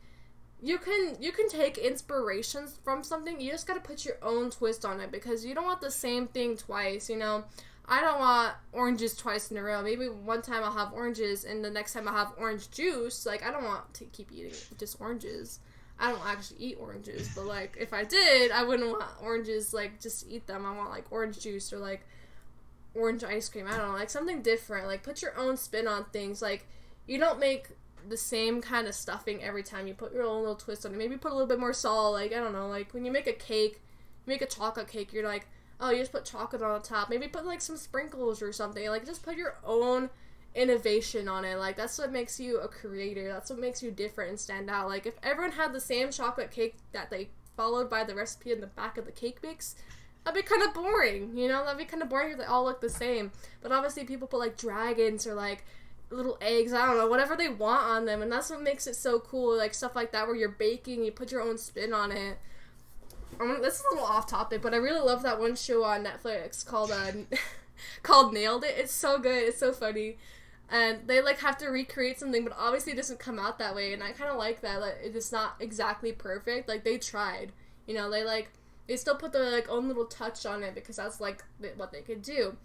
you can take inspirations from something. You just gotta put your own twist on it, because you don't want the same thing twice. I don't want oranges twice in a row. Maybe one time I'll have oranges and the next time I'll have orange juice. Like, I don't want to keep eating just oranges. I don't actually eat oranges, but, like, if I did, I wouldn't want oranges, like, just to eat them. I want, like, orange juice or, like, orange ice cream. I don't know, like, something different. Like, put your own spin on things. Like, you don't make the same kind of stuffing every time. You put your own little twist on it. Maybe put a little bit more salt. Like, I don't know, like, when you make a cake, you make a chocolate cake, you're like, oh, you just put chocolate on the top. Maybe put, like, some sprinkles or something. Like, just put your own innovation on it. Like, that's what makes you a creator. That's what makes you different and stand out. Like, if everyone had the same chocolate cake that they followed by the recipe in the back of the cake mix, that'd be kind of boring, That'd be kind of boring if they all look the same. But obviously people put, like, dragons or, like, little eggs, I don't know, whatever they want on them, and that's what makes it so cool. Like, stuff like that where you're baking, you put your own spin on it. This is a little off topic, but I really love that one show on Netflix called called Nailed It. It's so good. It's so funny. And they, like, have to recreate something, but obviously it doesn't come out that way, and I kind of like that. Like, it's not exactly perfect. Like, they tried. They still put their, like, own little touch on it, because that's, like, what they could do.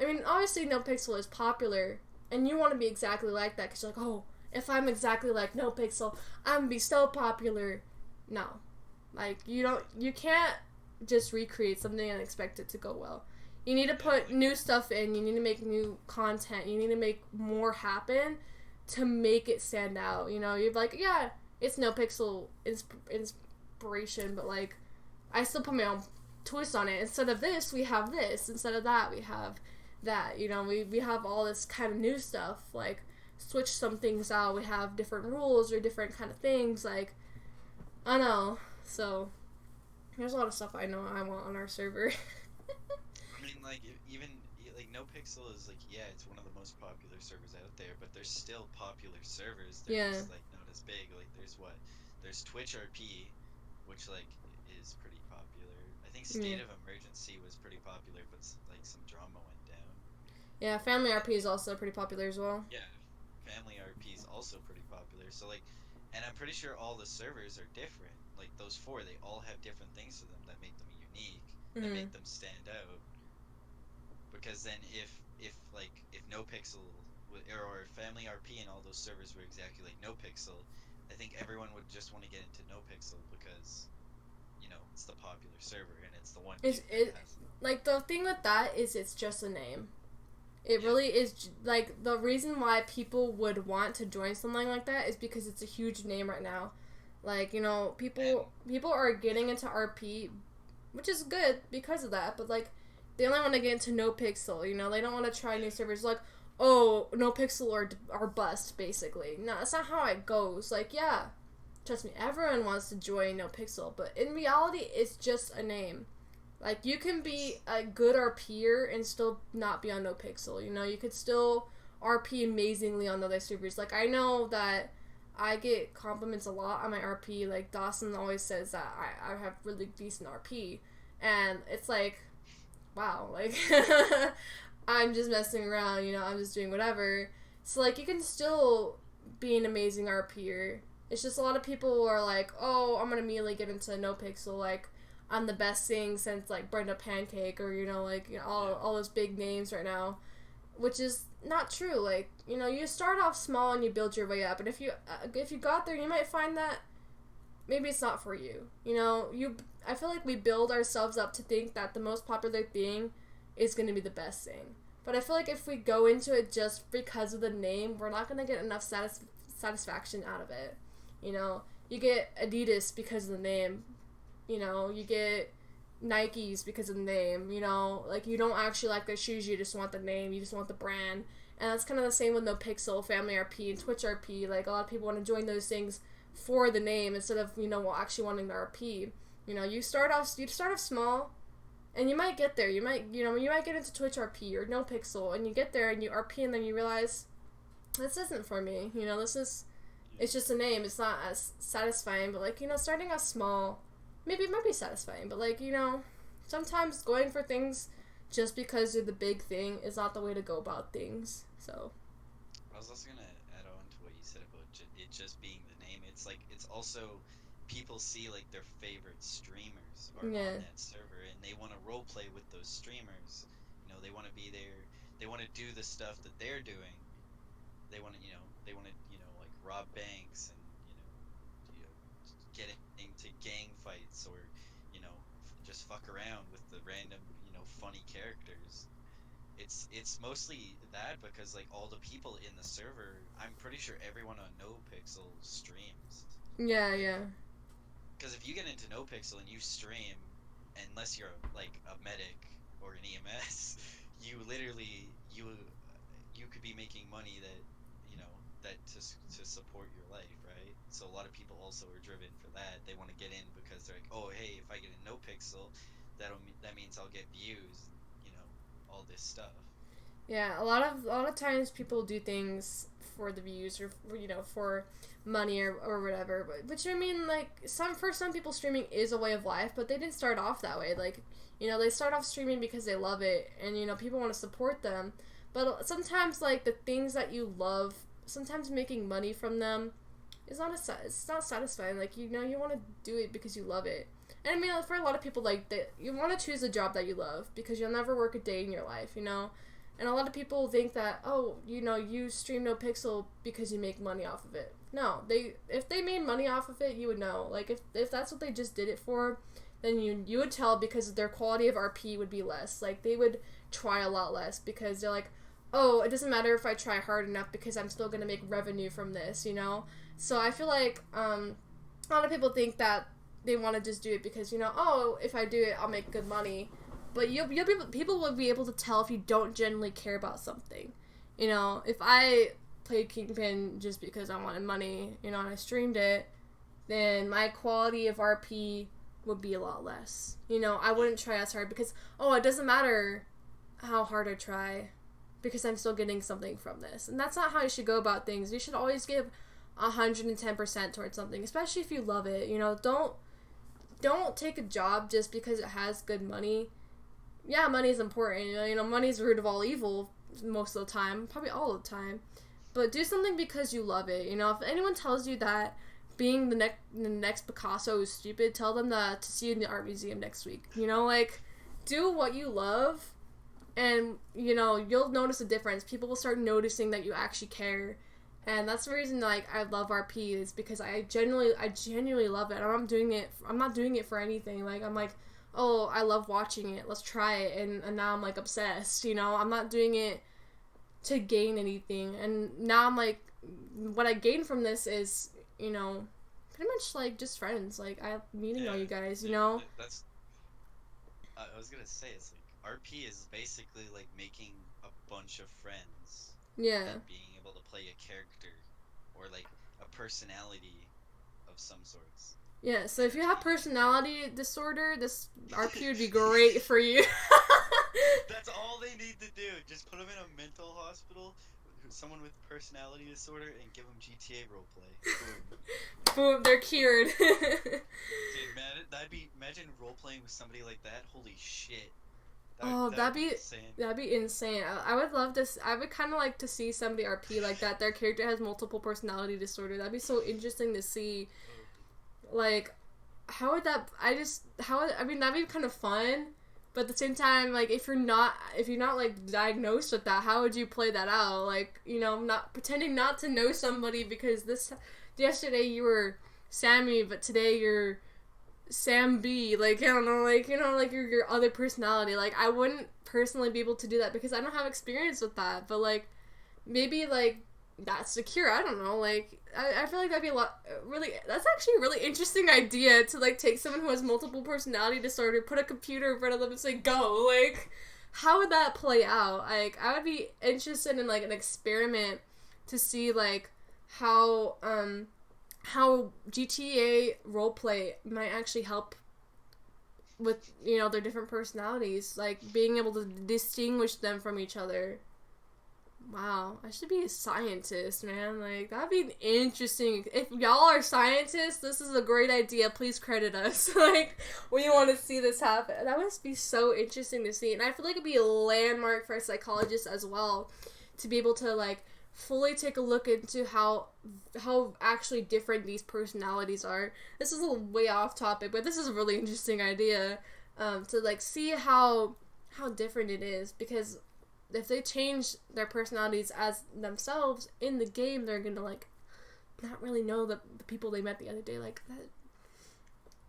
I mean, obviously No Pixel is popular, and you want to be exactly like that, because you're like, oh, if I'm exactly like No Pixel, I'm going to be so popular. No. Like, you can't just recreate something and expect it to go well. You need to put new stuff in, you need to make new content, you need to make more happen to make it stand out, You're like, yeah, it's No Pixel inspiration, but, like, I still put my own twist on it. Instead of this, we have this. Instead of that, we have that, we have all this kind of new stuff, like, switch some things out. We have different rules or different kind of things. Like, I don't know. So, there's a lot of stuff I know I want on our server. I mean, like, even, like, NoPixel is, like, yeah, it's one of the most popular servers out there, but there's still popular servers. They're just, like, not as big. Like, there's Twitch RP, which, like, is pretty popular. I think State of Emergency was pretty popular, but, like, some drama went down. Yeah, Family RP is also pretty popular as well. Yeah, Family RP is also pretty popular. So, like, and I'm pretty sure all the servers are different. Like, those 4, they all have different things to them that make them unique, that make them stand out. Because then if NoPixel or Family RP and all those servers were exactly like NoPixel, I think everyone would just want to get into NoPixel because, you know, it's the popular server and it's the one. Like, the thing with that is it's just a name. It really is, like, the reason why people would want to join something like that is because it's a huge name right now. Like, you know, people are getting into RP, which is good because of that, but, like, they only want to get into NoPixel, you know? They don't want to try new servers. Like, oh, NoPixel or bust, basically. No, that's not how it goes. Like, yeah, trust me, everyone wants to join NoPixel, but in reality, it's just a name. Like, you can be a good RPer and still not be on NoPixel, you know? You could still RP amazingly on other servers. Like, I know that I get compliments a lot on my RP. Like, Dawson always says that I have really decent RP. And it's like, wow, like, I'm just messing around, you know, I'm just doing whatever. So, like, you can still be an amazing RPer. It's just a lot of people are like, oh, I'm gonna immediately get into NoPixel, like, I'm the best thing since, like, Brenda Pancake, or, you know, like, you know, all those big names right now, which is not true. Like, you know, you start off small and you build your way up, and if you got there, you might find that maybe it's not for you. You know, I feel like we build ourselves up to think that the most popular thing is going to be the best thing. But I feel like if we go into it just because of the name, we're not going to get enough satisfaction out of it. You know, you get Adidas because of the name. You know, you get Nikes because of the name. You know, like, you don't actually like their shoes, you just want the name, you just want the brand. And that's kind of the same with NoPixel, Family RP, and Twitch RP. Like, a lot of people want to join those things for the name instead of, you know, actually wanting the RP. You know, you start off small, and you might get there. You might get into Twitch RP or NoPixel, and you get there and you RP, and then you realize, this isn't for me. You know, it's just a name. It's not as satisfying. But, like, you know, starting off small, maybe it might be satisfying. But, like, you know, sometimes going for things just because you're the big thing is not the way to go about things. So, I was also gonna add on to what you said about it just being the name. It's like, it's also, people see, like, their favorite streamers are on that server, and they want to roleplay with those streamers. You know, they want to be there. They want to do the stuff that they're doing. They want to, you know, like, rob banks and, you know, get into gang fights, or, you know, just fuck around with the random, you know, funny characters. It's mostly that, because, like, all the people in the server, I'm pretty sure everyone on NoPixel streams. Yeah. Because if you get into NoPixel and you stream, unless you're, like, a medic or an EMS, you literally, you could be making money that, you know, that to support your life, right? So a lot of people also are driven for that. They want to get in because they're like, oh, hey, if I get in NoPixel, that means I'll get views, you know, all this stuff. Yeah, a lot of times people do things for the views, or, you know, for money or whatever. But I mean, like, for some people, streaming is a way of life, but they didn't start off that way. Like, you know, they start off streaming because they love it, and, you know, people want to support them. But sometimes, like, the things that you love, sometimes making money from them is it's not satisfying. Like, you know, you want to do it because you love it. And I mean, for a lot of people, like, you want to choose a job that you love because you'll never work a day in your life, you know? And a lot of people think that, oh, you know, you stream NoPixel because you make money off of it. No, if they made money off of it, you would know. Like, if that's what they just did it for, then you would tell, because their quality of RP would be less. Like, they would try a lot less because they're like, oh, it doesn't matter if I try hard enough because I'm still going to make revenue from this, you know? So I feel like a lot of people think that they want to just do it because, you know, oh, if I do it, I'll make good money. But people will be able to tell if you don't genuinely care about something. You know, if I played Kingpin just because I wanted money, and I streamed it, then my quality of RP would be a lot less. I wouldn't try as hard because, it doesn't matter how hard I try because I'm still getting something from this. And that's not how you should go about things. You should always give 110% towards something, especially if you love it. Don't take a job just because it has good money. Yeah, money is important. Money is the root of all evil most of the time, probably all the time. But do something because you love it. If anyone tells you that being the next Picasso is stupid, tell them to see you in the art museum next week. Do what you love, and you'll notice a difference. People will start noticing that you actually care. And that's the reason, I love RP is because I genuinely love it. I'm not doing it for anything. I'm like, oh, I love watching it. Let's try it. And now I'm, obsessed, I'm not doing it to gain anything. And now I'm like, what I gain from this is, pretty much, just friends. I'm meeting all you guys, That's... I was gonna say, it's RP is basically, making a bunch of friends. Yeah. And being able to play a character or a personality of some sorts. Yeah, so if you have personality disorder, this RP would be great for you. That's all they need to do. Just put them in a mental hospital, someone with personality disorder, and give them GTA roleplay. Boom. Boom, they're cured. Dude, man, imagine roleplaying with somebody like that. Holy shit. That'd be insane. I would love to. I would kind of like to see somebody RP like that. Their character has multiple personality disorder. That'd be so interesting to see. How would that? I mean, that'd be kind of fun. But at the same time, if you're not diagnosed with that, how would you play that out? Not pretending not to know somebody because yesterday you were Sammy, but today you're Sam B. I don't know, your other personality. I wouldn't personally be able to do that because I don't have experience with that. But maybe that's secure. I don't know. I feel like that'd be a lot. Really, that's actually a really interesting idea to take someone who has multiple personality disorder, put a computer in front of them, and say go. How would that play out? I would be interested in an experiment to see how GTA roleplay might actually help with their different personalities, being able to distinguish them from each other. Wow, I should be a scientist, man. That'd be interesting. If y'all are scientists, this is a great idea. Please credit us. We want to see this happen. That must be so interesting to see. And I feel like it'd be a landmark for psychologists as well to be able to fully take a look into how actually different these personalities are. This is a way off topic, but this is a really interesting idea to see how different it is, because if they change their personalities as themselves in the game, they're gonna not really know the people they met the other day.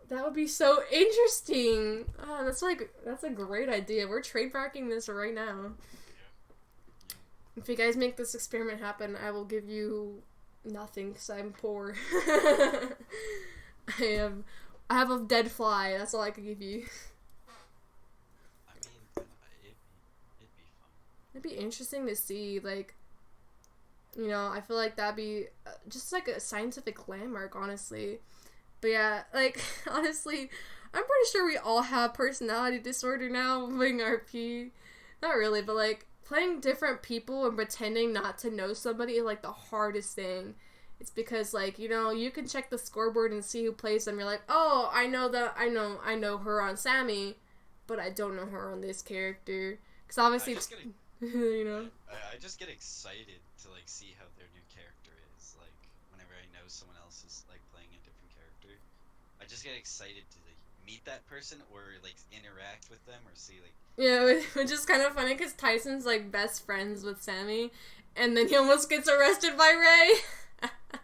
That would be so interesting. That's a great idea. We're trademarking this right now. If you guys make this experiment happen, I will give you nothing because I'm poor. I have a dead fly. That's all I can give you. I mean, it'd be fun. It'd be interesting to see. I feel like that'd be just a scientific landmark, honestly. But yeah, honestly, I'm pretty sure we all have personality disorder now playing RP. Not really, but playing different people and pretending not to know somebody is the hardest thing. It's because you can check the scoreboard and see who plays them. You're like, oh, I know her on Sammy, but I don't know her on this character. Because obviously, I just get excited to see how their new character is. Whenever I know someone else is playing a different character, I just get excited to meet that person or interact with them or see Yeah, which is kind of funny because Tyson's best friends with Sammy, and then he almost gets arrested by Ray.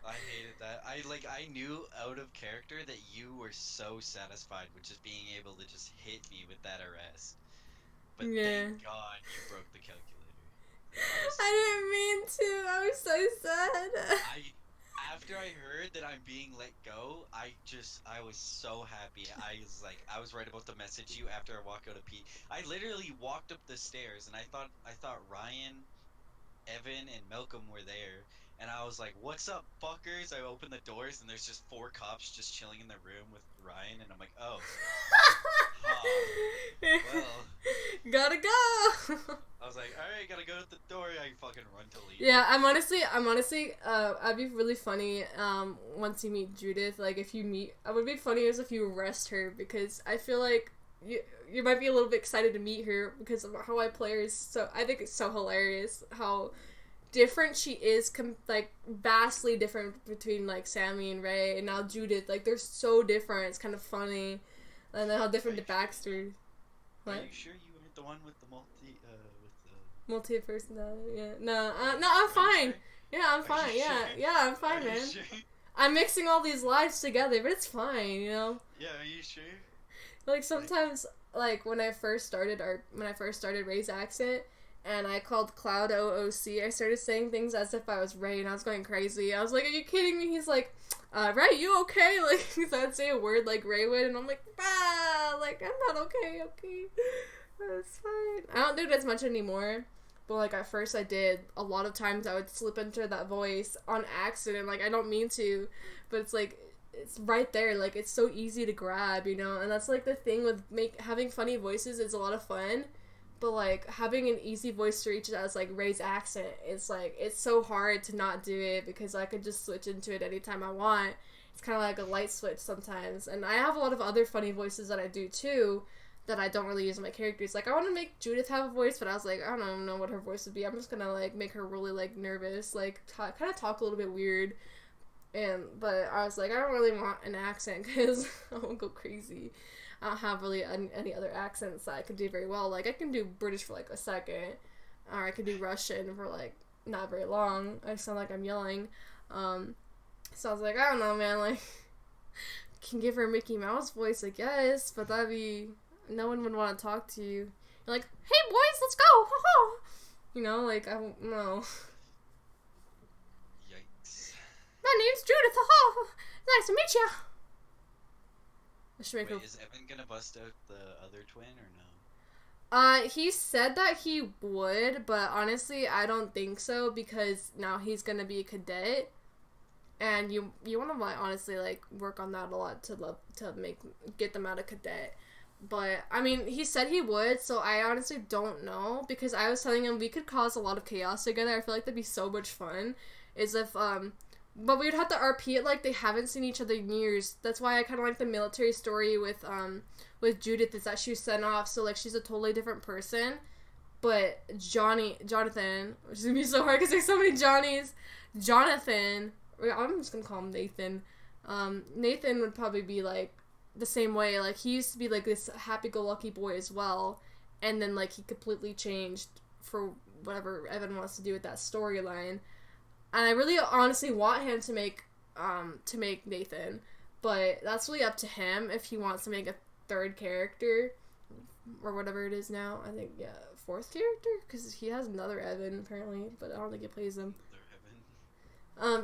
I hated that. I knew out of character that you were so satisfied with just being able to just hit me with that arrest. But thank God you broke the calculator. I didn't mean to. I was so sad. After I heard that I'm being let go, I was so happy. I was right about to message you after I walked out of Pete. I literally walked up the stairs and I thought Ryan, Evan, and Malcolm were there, and I was like, "What's up, fuckers?" I open the doors, and there's just 4 cops just chilling in the room with Ryan, and I'm like, "Oh, huh. Well." Gotta go. I was like, "All right, gotta go to the door." I fucking run to leave. Yeah, I'm honestly, I'd be really funny, once you meet Judith, like, if you meet, it would be funny as if you arrest her, because I feel like you might be a little bit excited to meet her, because of how I play her is so, I think it's so hilarious, how different she is, like, vastly different between, like, Sammy and Ray, and now Judith, like, they're so different, it's kind of funny, and then how different the backstory. What? Are you sure you weren't the one with the multi-personality? Yeah. No, I'm fine. Sure? Yeah, I'm fine. Yeah, Sure? yeah, I'm fine, man. Sure? I'm mixing all these lives together, but it's fine, you know? Yeah, are you sure? Like, sometimes, like, when I first started Ray's accent, and I called Cloud OOC, I started saying things as if I was Ray, and I was going crazy. I was like, are you kidding me? He's like, Ray, you okay? Like, so I'd say a word like Ray would, and I'm like, like, I'm not okay. That's fine. I don't do it as much anymore, but, like, at first I did. A lot of times I would slip into that voice on accident, like, I don't mean to, but it's like, it's right there, like, it's so easy to grab, you know, and that's, like, the thing with having funny voices is a lot of fun, but, like, having an easy voice to reach as, like, Ray's accent, it's, like, it's so hard to not do it, because I could just switch into it anytime I want. It's kind of like a light switch sometimes, and I have a lot of other funny voices that I do, too, that I don't really use in my characters. Like, I want to make Judith have a voice, but I was like, I don't know what her voice would be. I'm just gonna, like, make her really, like, nervous, like, kind of talk a little bit weird, but I was like, I don't really want an accent, because I won't go crazy. I don't have really any other accents that I can do very well. Like, I can do British for, like, a second, or I can do Russian for, like, not very long. I sound like I'm yelling. So I was like, I don't know, man, like, can give her a Mickey Mouse voice, I guess, but that'd be... No one would want to talk to you. You're like, hey boys, let's go! Ha-ha! You know, like, I don't know. Yikes. My name's Judith, ha-ha! Nice to meet ya! Wait, is Evan gonna bust out the other twin, or no? He said that he would, but honestly, I don't think so, because now he's gonna be a cadet. And you want to, like, honestly, like, work on that a lot to get them out of cadet. But, I mean, he said he would, so I honestly don't know, because I was telling him we could cause a lot of chaos together. I feel like that'd be so much fun, is if, but we would have to RP it like they haven't seen each other in years. That's why I kind of like the military story with Judith, is that she was sent off, so, like, she's a totally different person. But Jonathan, which is gonna be so hard because there's so many Johnnies, Jonathan, I'm just gonna call him Nathan. Nathan would probably be, like, the same way. Like, he used to be, like, this happy-go-lucky boy as well, and then, like, he completely changed for whatever Evan wants to do with that storyline. And I really honestly want him to make Nathan, but that's really up to him if he wants to make a third character, or whatever it is now. I think, yeah, fourth character, because he has another Evan, apparently, but I don't think he plays him.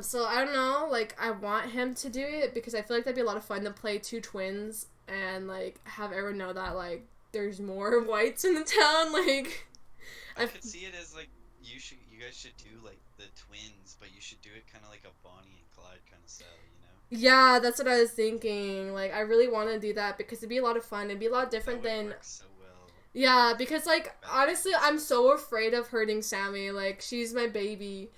So I don't know, like, I want him to do it, because I feel like that'd be a lot of fun to play two twins, and, like, have everyone know that, like, there's more whites in the town, like... I could see it as, like, you guys should do, like, the twins, but you should do it kind of like a Bonnie and Clyde kind of style, you know? Yeah, that's what I was thinking. Like, I really want to do that, because it'd be a lot of fun. It'd be a lot different than... Work so well. Yeah, because, like, honestly, I'm so afraid of hurting Sammy. Like, she's my baby.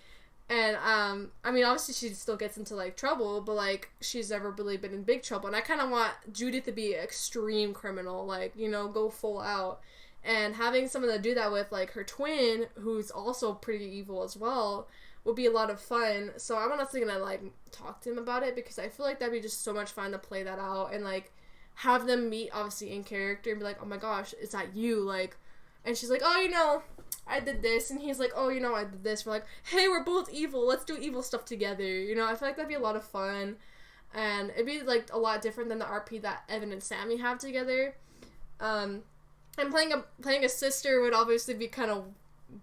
And, I mean, obviously she still gets into, like, trouble, but, like, she's never really been in big trouble. And I kind of want Judith to be an extreme criminal, like, you know, go full out. And having someone to do that with, like, her twin, who's also pretty evil as well, would be a lot of fun. So I'm honestly gonna, like, talk to him about it, because I feel like that'd be just so much fun to play that out. And, like, have them meet, obviously, in character, and be like, oh my gosh, is that you? Like, and she's like, oh, you know... I did this, and he's like, oh, you know, I did this. We're like, hey, we're both evil. Let's do evil stuff together. You know, I feel like that'd be a lot of fun. And it'd be, like, a lot different than the RP that Evan and Sammy have together. And playing a sister would obviously be kind of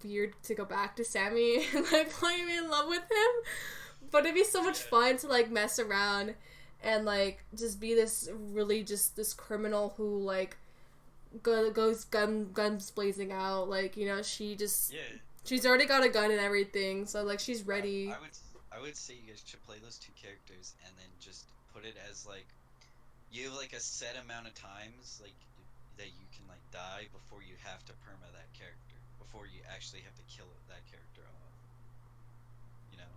weird to go back to Sammy and, like, falling in love with him. But it'd be so much fun to, like, mess around and, like, just be this really just this criminal who, like, goes guns blazing out, like, you know, she's already got a gun and everything, so, like, she's ready. I would say you guys should play those two characters and then just put it as like you have like a set amount of times like that you can like die before you have to perma that character before you actually have to kill that character off. You know,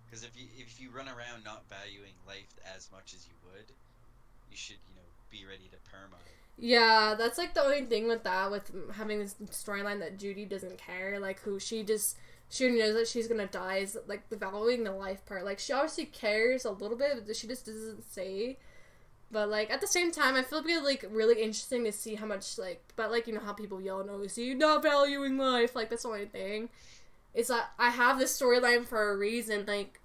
because if you run around not valuing life as much as you would, you should be ready to perma. Yeah, that's like the only thing with that, with having this storyline that Judy doesn't care, like who she knows that she's gonna die, is like the valuing the life part. Like she obviously cares a little bit, but she just doesn't say. But like at the same time, I feel like really interesting to see how much like, but like how people yell, "No, see, you're not valuing life." Like that's the only thing. It's that I have this storyline for a reason. Like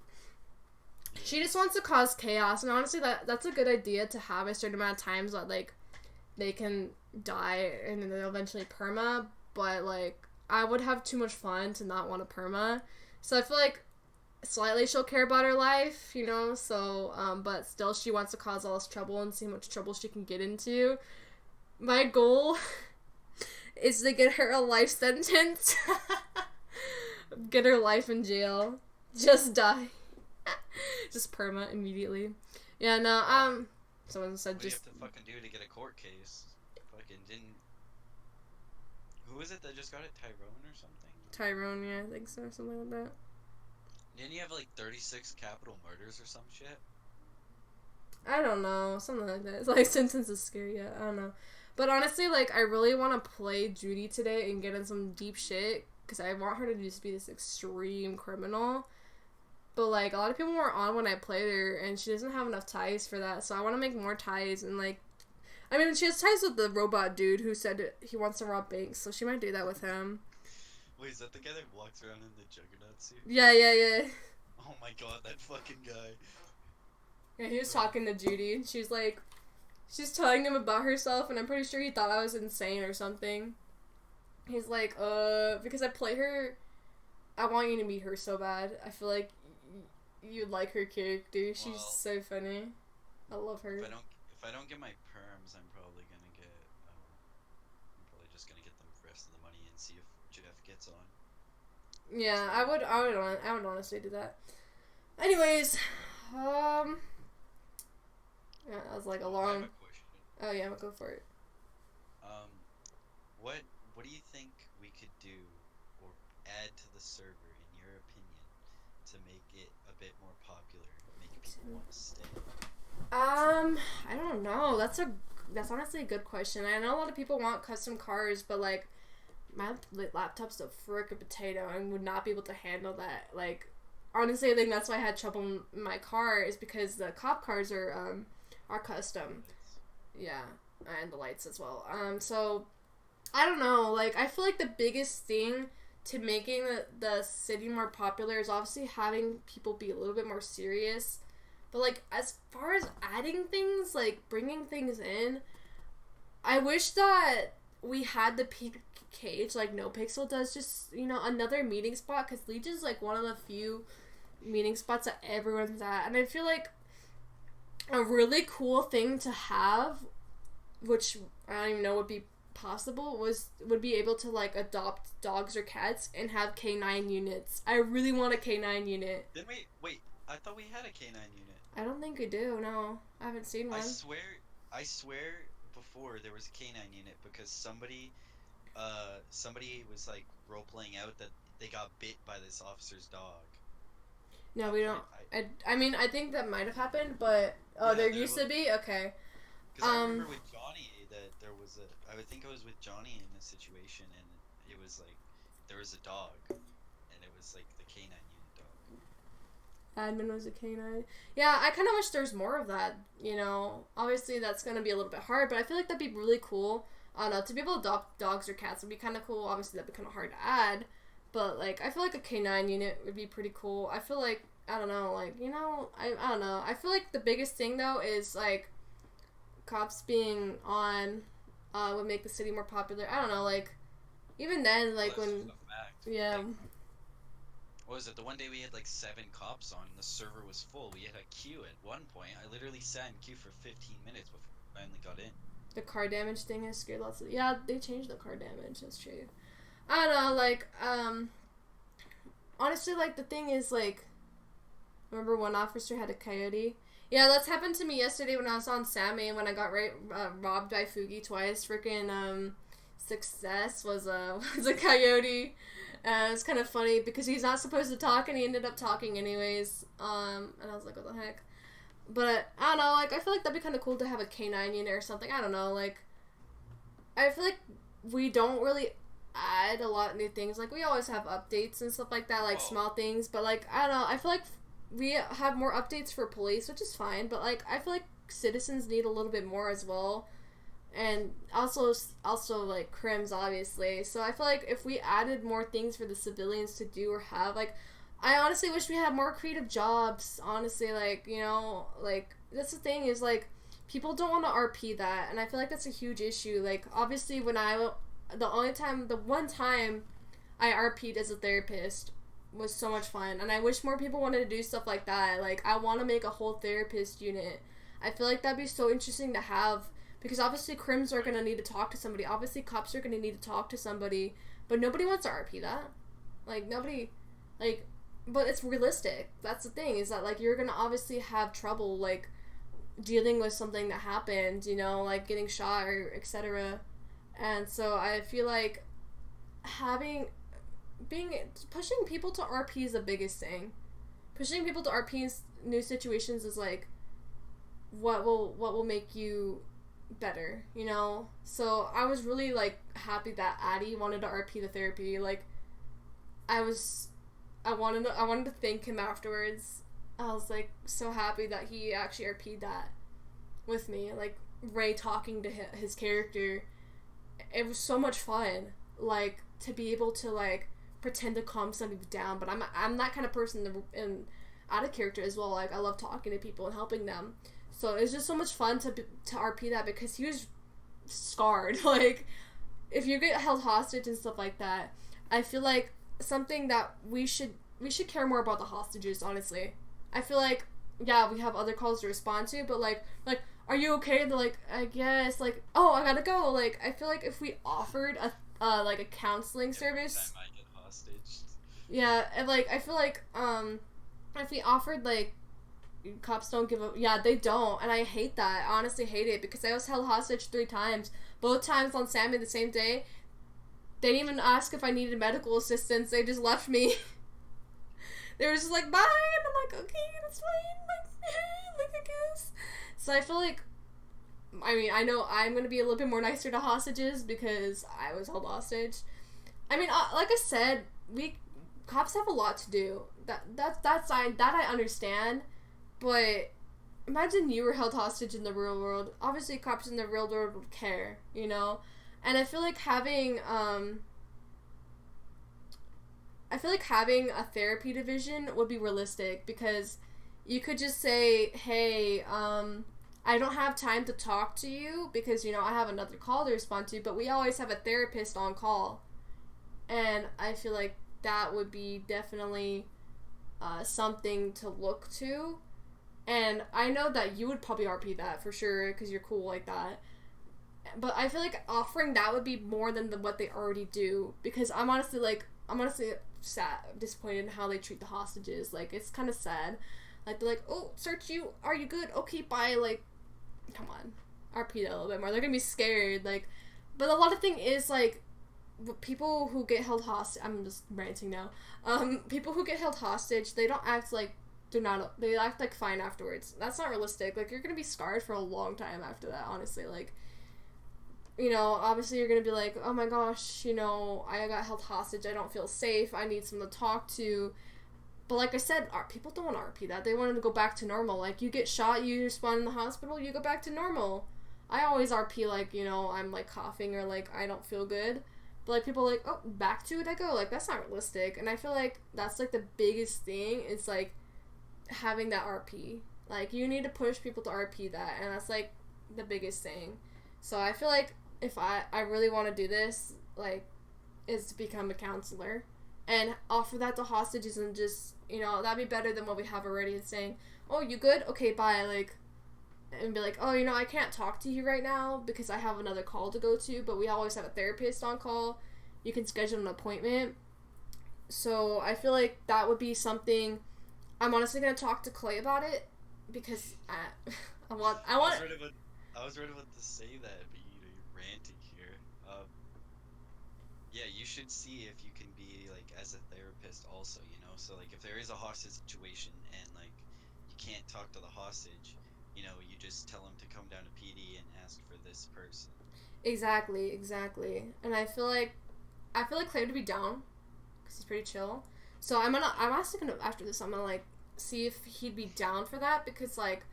she just wants to cause chaos, and honestly, that's a good idea to have a certain amount of times that like they can die and then they'll eventually perma. But like I would have too much fun to not want to perma, so I feel like slightly she'll care about her life, so but still she wants to cause all this trouble and see how much trouble she can get into. My goal is to get her a life sentence. Get her life in jail. Just die. Just perma immediately. Yeah, no, someone said what just... do you have to fucking do to get a court case? Fucking didn't... Who is it that just got it? Tyrone or something? Tyrone, yeah, I think so. Something like that. Didn't you have like 36 capital murders or some shit? I don't know. Something like that. It's like, sentence is scary, yeah. I don't know. But honestly, like, I really want to play Judy today and get in some deep shit, because I want her to just be this extreme criminal. But, like, a lot of people were on when I played her, and she doesn't have enough ties for that, so I want to make more ties, and, like, I mean, she has ties with the robot dude who said he wants to rob banks, so she might do that with him. Wait, is that the guy that walks around in the Juggernaut suit? Yeah. Oh my god, that fucking guy. Yeah, he was talking to Judy, and she's like, she's telling him about herself, and I'm pretty sure he thought I was insane or something. He's like, because I play her, I want you to meet her so bad. I feel like you'd like her character. She's so funny. I love her. If I don't get my perms, I'm probably just gonna get the rest of the money and see if Jeff gets on. Yeah, I would honestly do that. Anyways, yeah, that was like a long. I have a question. Oh yeah, go for it. What do you think we could do or add to the server, in your opinion, to make it a bit more popular, make people want to stay? I don't know. That's honestly a good question. I know a lot of people want custom cars, but like my laptop's a frickin' potato and would not be able to handle that. Like, honestly, I think that's why I had trouble in my car, is because the cop cars are custom. Yeah, and the lights as well. So I don't know. Like, I feel like the biggest thing to making the city more popular is obviously having people be a little bit more serious. But like, as far as adding things, like bringing things in, I wish that we had the pink cage like NoPixel does, just another meeting spot, because Legion's like one of the few meeting spots that everyone's at, and I feel like a really cool thing to have, which I don't even know would be possible, would be able to like adopt dogs or cats and have K9 units. I really want a K9 unit. Didn't we? Wait, I thought we had a K9 unit. I don't think we do. No, I haven't seen one. I swear before there was a K9 unit, because somebody was like role playing out that they got bit by this officer's dog. No, we don't. I mean, I think that might have happened, but there used to be. Okay. Because I remember with Johnny that there was I would think it was with Johnny in this situation, and it was like there was a dog, and it was like the K9 unit dog. Admin was a K9. Yeah, I kind of wish there's more of that. Obviously that's gonna be a little bit hard, but I feel like that'd be really cool. I don't know, to be able to adopt dogs or cats would be kind of cool. Obviously that'd be kind of hard to add, but like I feel like a K9 unit would be pretty cool. I feel like I don't know, like I don't know. I feel like the biggest thing though is like cops being on would make the city more popular. I don't know, like even then, like when yeah. Like, what was it? The one day we had like 7 cops on, and the server was full. We had a queue at one point. I literally sat in queue for 15 minutes before I finally got in. The car damage thing has scared lots of... Yeah, they changed the car damage. That's true. I don't know, like, honestly, like, the thing is, like... Remember one officer had a coyote? Yeah, that's happened to me yesterday when I was on Sammy when I got robbed by Fugi twice. Freaking Success was a was a coyote. It's kind of funny because he's not supposed to talk and he ended up talking anyways. And I was like, what the heck? But I don't know. Like I feel like that'd be kind of cool to have a canine unit or something. I don't know. Like I feel like we don't really add a lot of new things. Like we always have updates and stuff like that, like small things. But like I don't know. I feel like we have more updates for police, which is fine, but like I feel like citizens need a little bit more as well, and also like crims obviously. So I feel like if we added more things for the civilians to do or have, like I honestly wish we had more creative jobs. Honestly, like you know, like that's the thing is like people don't want to RP that, and I feel like that's a huge issue. Like obviously when the one time I RP'd as a therapist was so much fun, and I wish more people wanted to do stuff like that. Like I want to make a whole therapist unit. I feel like that'd be so interesting to have, because obviously crims are going to need to talk to somebody, obviously cops are going to need to talk to somebody, but nobody wants to RP that. Like nobody, like, but it's realistic. That's the thing, is that like you're going to obviously have trouble like dealing with something that happened, you know, like getting shot or etc. And so I feel like pushing people to RP is the biggest thing. Pushing people to RP in new situations is like what will make you better, you know? So I was really like happy that Addie wanted to RP the therapy. Like I wanted to thank him afterwards. I was like so happy that he actually RP'd that with me. Like Ray talking to his character, it was so much fun. Like to be able to like pretend to calm somebody down, but I'm that kind of person in out of character as well. Like I love talking to people and helping them, so it's just so much fun to RP that, because he was scarred. Like if you get held hostage and stuff like that, I feel like something that we should care more about the hostages. Honestly, I feel like yeah, we have other calls to respond to, but like are you okay? They're like, I guess, like, oh, I gotta go. Like I feel like if we offered a like a counseling service, I might get hostage. Yeah, and like I feel like if we offered like, cops don't give up. Yeah, they don't, and I hate that. I honestly hate it, because I was held hostage 3 times. Both times on Sammy the same day. They didn't even ask if I needed medical assistance. They just left me. They were just like, bye, and I'm like, okay, that's fine. Like I guess. So I feel like, I mean, I know I'm going to be a little bit more nicer to hostages because I was held hostage. I mean, like I said, cops have a lot to do. That I understand, but imagine you were held hostage in the real world. Obviously, cops in the real world would care, you know? And I feel like having a therapy division would be realistic, because you could just say, hey, I don't have time to talk to you because, you know, I have another call to respond to, but we always have a therapist on call. And I feel like that would be definitely something to look to. And I know that you would probably RP that for sure, because you're cool like that. But I feel like offering that would be more than what they already do, because I'm honestly sad, disappointed in how they treat the hostages. Like, it's kind of sad. Like, they're like, oh, search you, are you good? Okay, bye. Like, come on, RP that a little bit more. They're gonna be scared. Like, but a lot of thing is like, people who get held hostage, I'm just ranting now. People who get held hostage, they don't act like they act like fine afterwards. That's not realistic. Like, you're gonna be scarred for a long time after that, honestly. Like, you know, obviously you're gonna be like, oh my gosh, you know, I got held hostage, I don't feel safe, I need someone to talk to. But like I said, people don't want to RP that. They want to go back to normal. Like, you get shot, you spawn in the hospital, you go back to normal. I always RP like, you know, I'm like coughing or like I don't feel good. But like, people are like, oh, back to it I go. Like, that's not realistic. And I feel like that's like the biggest thing, is like having that RP. Like, you need to push people to RP that, and that's like the biggest thing. So I feel like if I really want to do this, like, is to become a counselor and offer that to hostages, and just, you know, that'd be better than what we have already, and saying, oh, you good? Okay, bye. Like, and be like, oh, you know, I can't talk to you right now because I have another call to go to, but we always have a therapist on call. You can schedule an appointment. So I feel like that would be something I'm honestly gonna talk to Clay about it because I want. I was ready about to say that, but you're ranting here. Yeah, you should see if you can be like as a therapist also, you know. So like if there is a hostage situation and like you can't talk to the hostage, you know, you just tell him to come down to PD and ask for this person. Exactly. And I feel like Clay would be down because he's pretty chill. So I'm actually gonna after this I'm gonna like see if he'd be down for that because like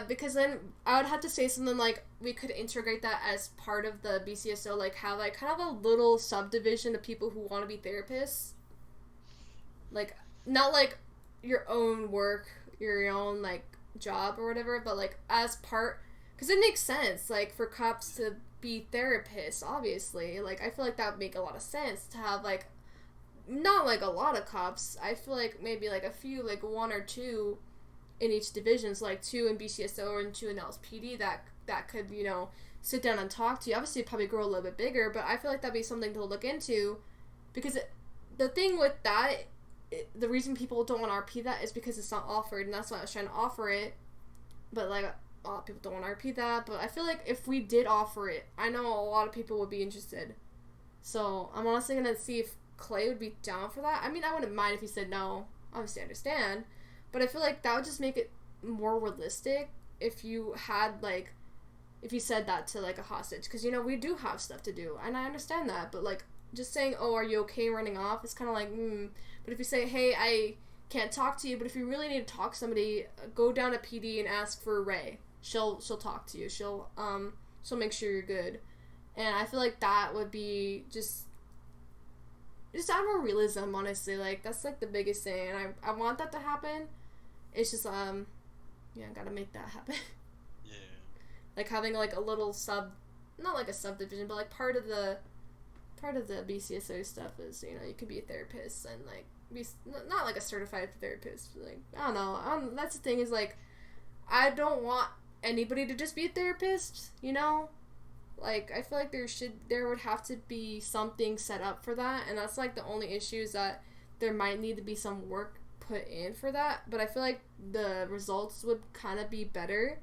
because then I would have to say something like we could integrate that as part of the BCSO, like have like kind of a little subdivision of people who want to be therapists, like not like your own work, your own like job or whatever, but like as part, because it makes sense like for cops to be therapists. Obviously, like I feel like that would make a lot of sense to have like not like a lot of cops. I feel like maybe like a few, like one or two in each division, so like two in BCSO and two in LSPD that could, you know, sit down and talk to you. Obviously, it'd probably grow a little bit bigger, but I feel like that'd be something to look into because the thing with that, the reason people don't want to RP that is because it's not offered, and that's why I was trying to offer it. But like a lot of people don't want to RP that, but I feel like if we did offer it, I know a lot of people would be interested. So I'm honestly gonna see if Clay would be down for that. I mean, I wouldn't mind if he said no. Obviously, I understand. But I feel like that would just make it more realistic if you had, like, if you said that to, like, a hostage. Because, you know, we do have stuff to do. And I understand that. But, like, just saying, oh, are you okay running off? It's kind of like, But if you say, hey, I can't talk to you, but if you really need to talk to somebody, go down to PD and ask for Ray. She'll talk to you. She'll make sure you're good. And I feel like that would be just add more realism, honestly. Like, that's, like, the biggest thing. And I want that to happen. It's just, yeah, I gotta make that happen. Yeah. Like, having, like, a little not like a subdivision, but, like, part of the BCSO stuff is, you know, you could be a therapist and, like, be, not, like, a certified therapist, but, like, I don't know, that's the thing is, like, I don't want anybody to just be a therapist, you know? Like, I feel like there would have to be something set up for that, and that's, like, the only issue is that there might need to be some work put in for that, but I feel like the results would kind of be better.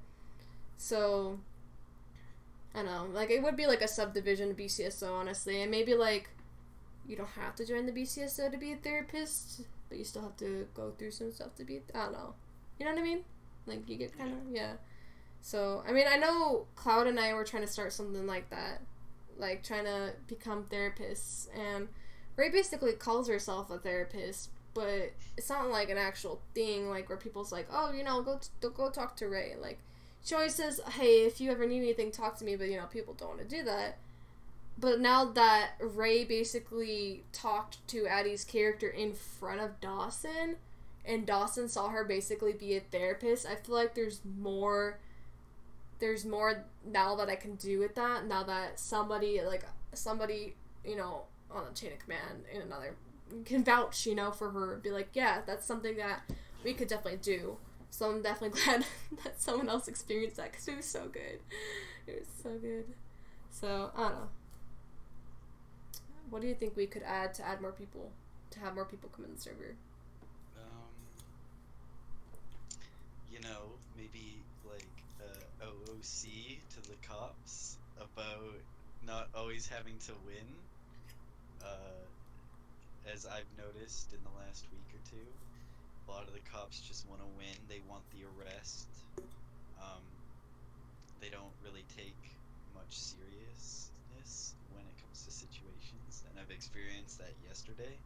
So I don't know, like it would be like a subdivision of BCSO, honestly, and maybe like you don't have to join the BCSO to be a therapist, but you still have to go through some stuff to be. I don't know, you know what I mean? Like you get kind of yeah. So I mean, I know Cloud and I were trying to start something like that, like trying to become therapists, and Ray basically calls herself a therapist. But it's not like an actual thing, like where people's like, oh, you know, go talk to Ray. Like, she always says, hey, if you ever need anything, talk to me. But you know, people don't want to do that. But now that Ray basically talked to Addie's character in front of Dawson, and Dawson saw her basically be a therapist, I feel like there's more now that I can do with that. Now that somebody, you know, on the chain of command in another can vouch, you know, for her, be like, yeah, that's something that we could definitely do. So I'm definitely glad that someone else experienced that because it was so good. It was so good. So I don't know. What do you think we could add to add more people, to have more people come in the server? You know, maybe like OOC to the cops about not always having to win. As I've noticed in the last week or two, a lot of the cops just want to win. They want the arrest. They don't really take much seriousness when it comes to situations, and I've experienced that yesterday.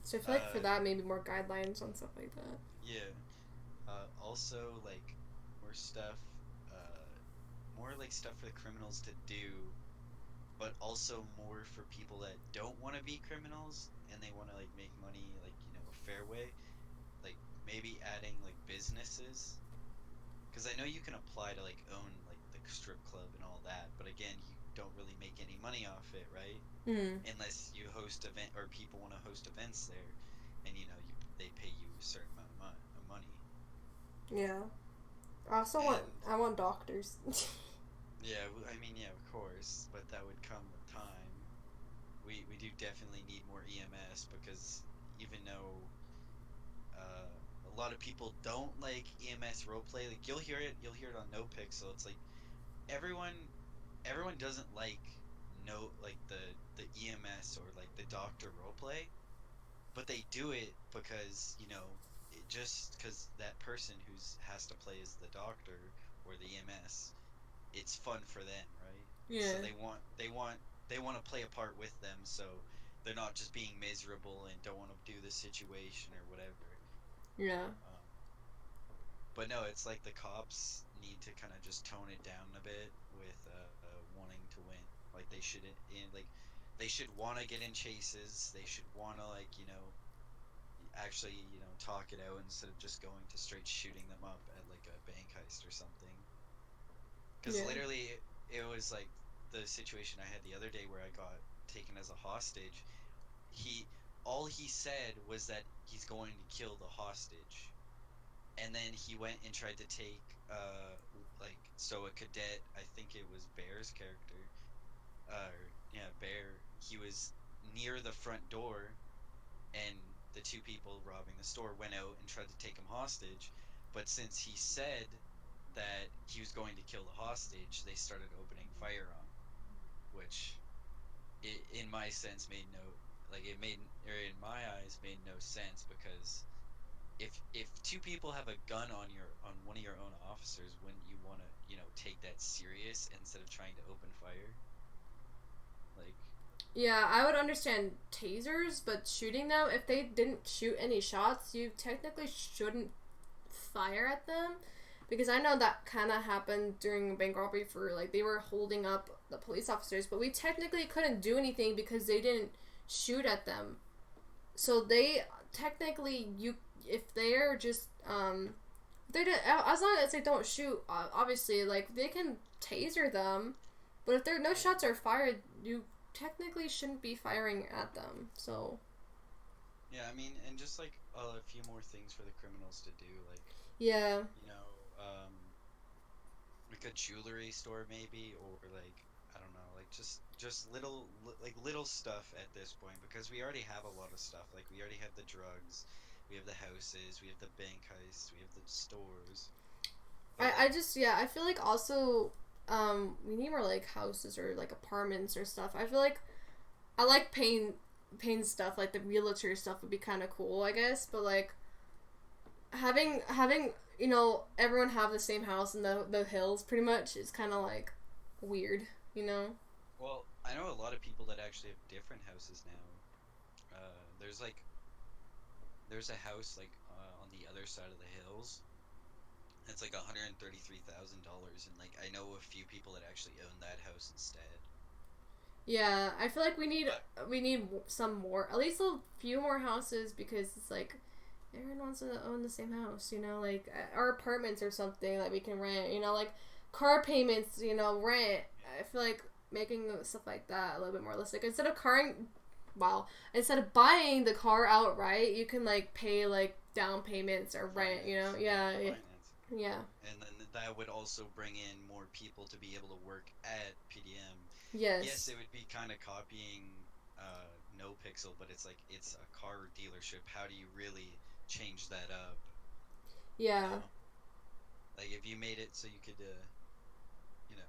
So I feel like for that, maybe more guidelines on stuff like that. Yeah. Also, like, more stuff, more like stuff for the criminals to do, but also more for people that don't want to be criminals and they want to like make money, like, you know, a fair way. Like maybe adding like businesses, because I know you can apply to like own like the strip club and all that, but again, you don't really make any money off it, right? Unless you host event or people want to host events there, and you know they pay you a certain amount of money. Yeah. I want doctors. Yeah, I mean, yeah, of course, but that would come with time. We do definitely need more EMS because, even though a lot of people don't like EMS roleplay. Like you'll hear it on No Pixel. It's like everyone everyone doesn't like no like the EMS or like the doctor roleplay, but they do it because just because that person who's has to play as the doctor or the EMS, it's fun for them, right? So Yeah. they want to play a part with them, so they're not just being miserable and don't want to do the situation or whatever. Yeah. Um, but no, it's like the cops need to kind of just tone it down a bit with wanting to win. Like they should they should want to get in chases. They should want to actually talk it out instead of just going to straight shooting them up at like a bank heist or something. Because Yeah. literally it was like the situation I had the other day where I got taken as a hostage. He All he said was that he's going to kill the hostage, and then he went and tried to take so a cadet, I think it was Bear's character, yeah, Bear, he was near the front door, and the two people robbing the store went out and tried to take him hostage, but since he said that he was going to kill the hostage, they started opening fire on him, which in my sense made no it made or in my eyes made no sense, because if two people have a gun on one of your own officers, wouldn't you want to take that serious instead of trying to open fire? Like, Yeah, I would understand tasers, but shooting them, if they didn't shoot any shots, you technically shouldn't fire at them. Because I know that kind of happened during bank robbery for, like, they were holding up the police officers, but we technically couldn't do anything because they didn't shoot at them. So they, technically, if they're just, they did, as long as they don't shoot, obviously, like, they can taser them, but if there no yeah, shots are fired, you technically shouldn't be firing at them. So yeah, I mean, and just like a few more things for the criminals to do, like yeah, you know, um, like a jewelry store maybe, or like I don't know, like just little stuff at this point, because we already have a lot of stuff. Like we already have the drugs, we have the houses, we have the bank heists, we have the stores. But I just yeah, I feel like also we need more like houses or like apartments or stuff. I feel like I like paying stuff, like the realtor stuff would be kind of cool, I guess, but like having everyone have the same house in the hills pretty much is kind of like weird, you know. well, I know a lot of people that actually have different houses now. There's there's a house on the other side of the hills. It's like $133,000, and like I know a few people that actually own that house instead. Yeah, I feel like we need But we need some more, at least a few more houses, because it's like everyone wants to own the same house, like our apartments or something that we can rent, like car payments, rent. I feel like making stuff like that a little bit more realistic instead of buying the car outright, you can like pay like down payments or rent, finance, yeah, yeah, finance, yeah, and then that would also bring in more people to be able to work at PDM. Yes, yes, it would be kind of copying No Pixel, but it's a car dealership. How do you really change that up? You yeah. know, like if you made it so you could, you know,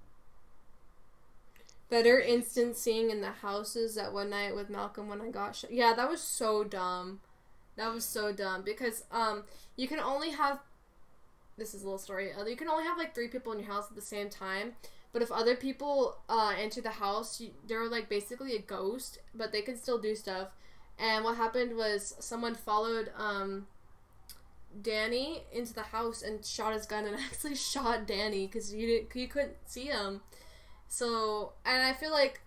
if you Better made it so instancing in the houses that one night with Malcolm when I got shot. Yeah, that was so dumb. That was yeah, so dumb because you can only have, this is a little story. You can only have like 3 people in your house at the same time. But if other people enter the house, they're like basically a ghost, but they can still do stuff. And what happened was someone followed Danny into the house and shot his gun and actually shot Danny because you couldn't see him. So, and I feel like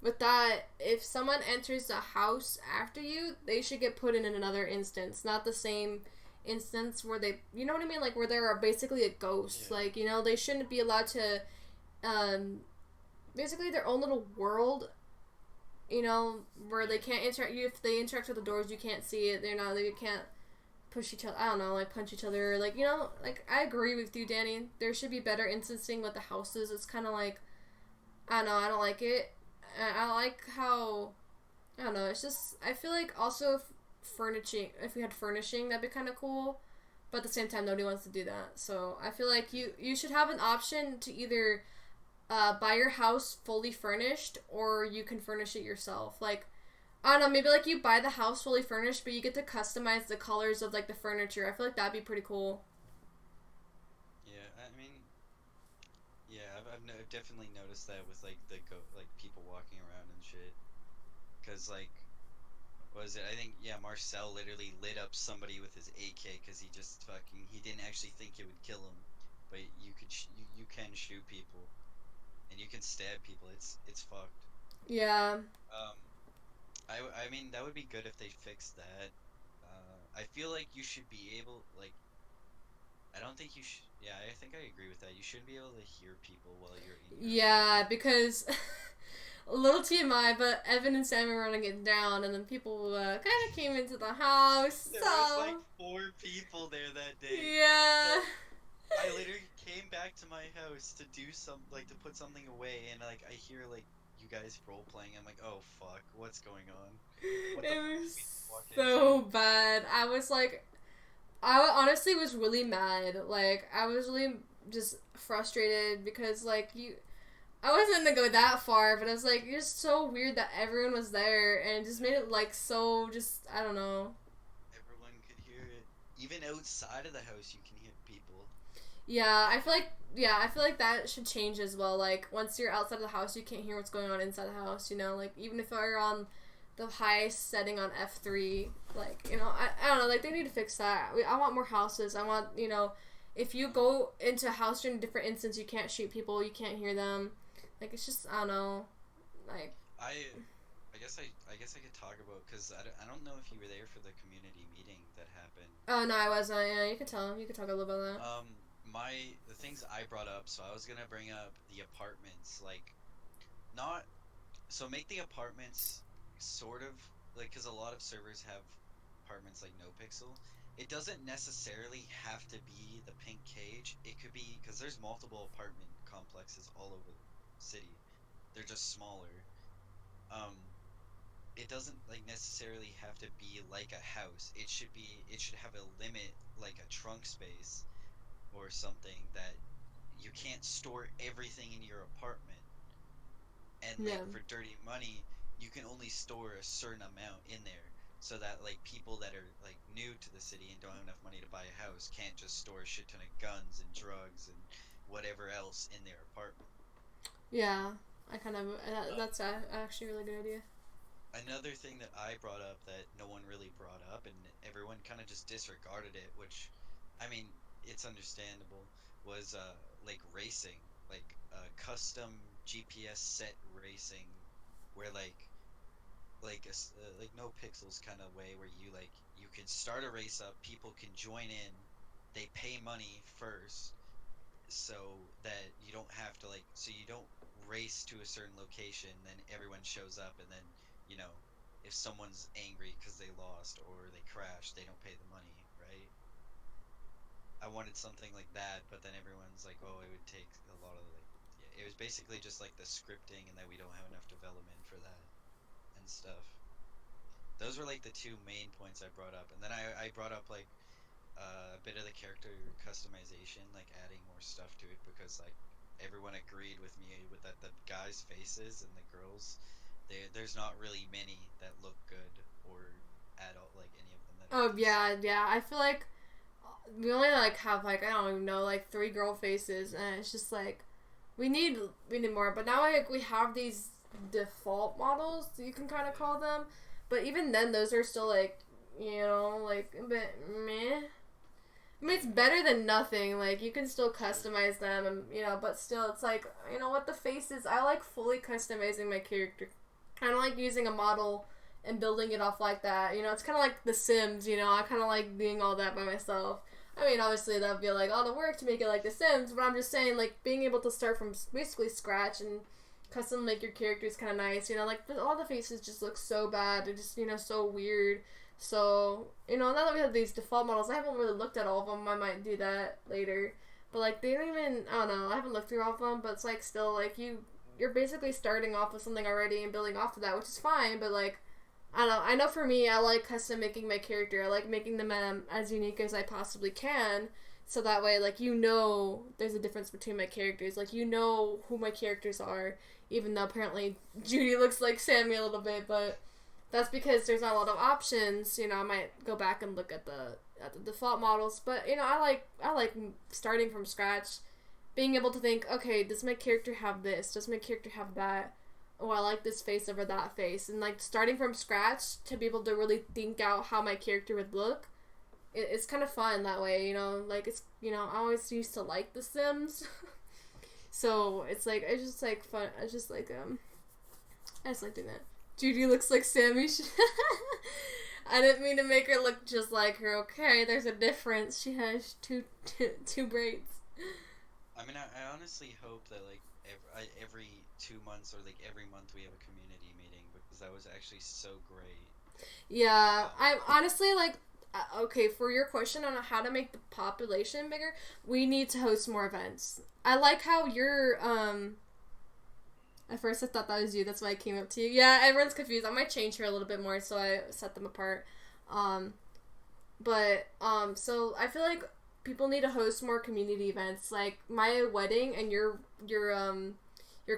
with that, if someone enters the house after you, they should get put in another instance, not the same instance where they, you know what I mean, like where they're basically a ghost. yeah, Like, they shouldn't be allowed to basically their own little world, where they yeah, can't interact. If they interact with the doors, you can't see it. They can't push each other. I don't know, like punch each other. Like, like I agree with you, Danny. There should be better instancing with the houses. It's kind of like, I don't know, I don't like it. I like how, I don't know. It's just, I feel like also furnishing, that'd be kind of cool. But at the same time, nobody wants to do that. So I feel like you should have an option to either buy your house fully furnished, or you can furnish it yourself. Like, I don't know, maybe like you buy the house fully furnished, but you get to customize the colors of like the furniture. I feel like that'd be pretty cool. Yeah, I mean, yeah, I've definitely noticed that with like like people walking around and shit. Cause like, what was it? I think yeah, Marcel literally lit up somebody with his AK because he didn't actually think it would kill him, but you can shoot people and you can stab people. It's fucked. Yeah. Um, I mean that would be good if they fixed that. I feel like you should be able like I don't think you should. Yeah, I think I agree with that. You shouldn't be able to hear people while you're in your Yeah, apartment. because a little TMI, but Evan and Sammy were running it down, and then people kind of came into the house. There was like So 4 people there that day. yeah. That I literally came back to my house to do to put something away, and like I hear like you guys role playing. I'm like, oh fuck, what's going on? What the fuck It did was we just walk so into? bad. I was like, I honestly was really mad. Like, I was really just frustrated because, like, I wasn't gonna go that far, but I was like, you're so weird that everyone was there, and it just made it, like, so just, I don't know. Everyone could hear it. Even outside of the house, you can hear people. Yeah, Like, I feel like that should change as well. Like, once you're outside of the house, you can't hear what's going on inside the house, you know? Like, even if you're on the highest setting on F3, like, you know, I don't know, like, they need to fix that. I want more houses. I want, you know, if you go into a house during a different instance, you can't shoot people, you can't hear them. Like, it's just, I don't know, like... I, I guess I could talk about because I don't know if you were there for the community meeting that happened. Oh, no, I wasn't. Yeah, you could tell. You could talk a little bit about that. The things I brought up. So I was gonna bring up the apartments, like not make the apartments sort of like because a lot of servers have apartments like no pixel. It doesn't necessarily have to be the pink cage. It could be because there's multiple apartment complexes all over the city. They're just smaller. Um, it doesn't like necessarily have to be like a house. It should have a limit like a trunk space or something that you can't store everything in your apartment. And like Yeah. for dirty money, you can only store a certain amount in there so that like people that are like new to the city and don't have enough money to buy a house can't just store a shit ton of guns and drugs and whatever else in their apartment. Yeah. I kind of... Um, that's actually a really good idea. Another thing that I brought up that no one really brought up and everyone kind of just disregarded it, which I mean, it's understandable, was like racing, like custom GPS set racing where like no pixels kind of way where you can start a race up, people can join in, they pay money first so that you don't have to so you don't race to a certain location then everyone shows up and then you know if someone's angry because they lost or they crashed they don't pay the money, right? I wanted something like that, but then everyone's like, oh, it would take a lot of yeah, it was basically just like the scripting and that we don't have enough development for that and stuff. Those were like the two main points I brought up, and then I brought up like a bit of the character customization, like adding more stuff to it because like everyone agreed with me with that the guys' faces and the girls, there's not really many that look good or at all, like any of them that are Oh, decent. yeah, yeah. I feel like we only like have like I don't even know like 3 girl faces, and it's just like we need more. But now like we have these default models, you can kind of Yeah, call them. But even then, those are still like like a bit meh. I mean, it's yeah, better than nothing. Like you can still true. customize them, and but still, it's like what the faces. I like fully customizing my character. I don't like using a model and building it off like that. It's kind of like The Sims. I kind of like doing all that by myself. I mean, obviously that would be like all the work to make it like The Sims, but I'm just saying like being able to start from basically scratch and custom make your character is kind of nice. Like all the faces just look so bad. They're just so weird. So now that we have these default models, I haven't really looked at all of them. I might do that later. But like they don't even I don't know. I haven't looked through all of them, but it's like still like you're basically starting off with something already and building off of that, which is fine. But like I don't know. I know for me, I like custom making my character. I like making them as unique as I possibly can. So that way, like, there's a difference between my characters. Like, who my characters are. Even though apparently Judy looks like Sammy a little bit, but that's because there's not a lot of options. I might go back and look at the default models. But, I like starting from scratch. Being able to think, okay, does my character have this? Does my character have that? Oh, I like this face over that face. And, like, starting from scratch to be able to really think out how my character would look, it's kind of fun that way, Like, it's, I always used to like The Sims. So, it's just, like, fun. I just like doing that. Judy looks like Sammy. I didn't mean to make her look just like her. Okay, there's a difference. She has two braids. I mean, I honestly hope that, like, every 2 months or, like, every month we have a community meeting, because that was actually so great. Yeah, I'm honestly, like, okay, for your question on how to make the population bigger, we need to host more events. I like how you're, at first I thought that was you, that's why I came up to you. Yeah, everyone's confused. I might change her a little bit more, so I set them apart. So I feel like people need to host more community events. Like, my wedding and your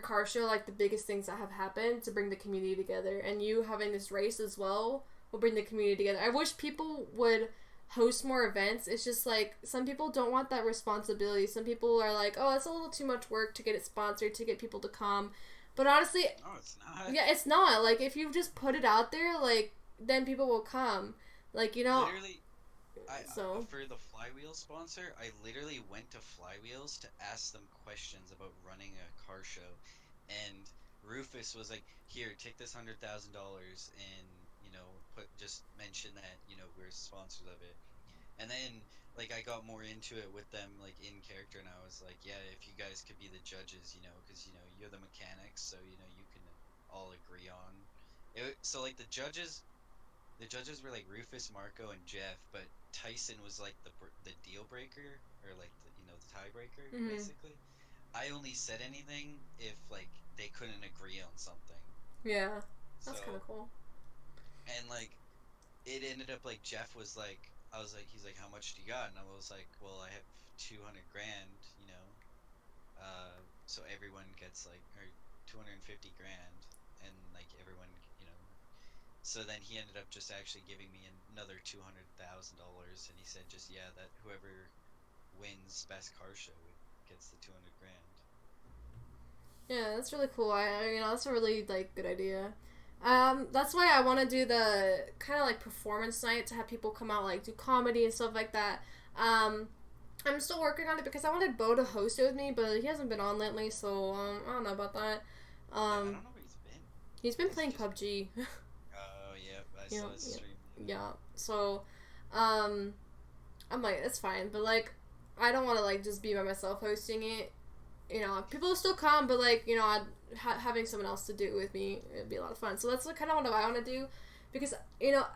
car show, like, the biggest things that have happened to bring the community together. And you having this race as well will bring the community together. I wish people would host more events. It's just, like, some people don't want that responsibility. Some people are like, oh, it's a little too much work to get it sponsored, to get people to come. But honestly... No, it's not. Yeah, it's not. Like, if you just put it out there, like, then people will come. Like, Literally... for the Flywheel sponsor, I literally went to Flywheels to ask them questions about running a car show, and Rufus was like, "Here, take this $100,000 and just mention that we're sponsors of it." And then like I got more into it with them, like, in character, and I was like, "Yeah, if you guys could be the judges, because you're the mechanics, so you can all agree on it." So like the judges were like Rufus, Marco, and Jeff, but Tyson was like the deal breaker, or like the tiebreaker, basically. I only said anything if like they couldn't agree on something. Yeah, that's kind of cool. And like it ended up like Jeff was like, he's like, "How much do you got?" And I was like, "Well, I have 200 grand, so everyone gets like, or 250 grand, and like everyone, So then he ended up just actually giving me another $200,000, and he said, just, yeah, that whoever wins best car show gets the 200 grand. Yeah, that's really cool. That's a really, like, good idea. That's why I want to do the kind of like performance night, to have people come out, like, do comedy and stuff like that. I'm still working on it because I wanted Bo to host it with me, but he hasn't been on lately, so I don't know about that. I don't know where he's been. He's been playing PUBG. I saw his stream. Yeah. So, I'm like, it's fine, but like, I don't want to like just be by myself hosting it. People will still come, but like, having someone else to do it with me, it'd be a lot of fun. So that's kind of what I want to do, because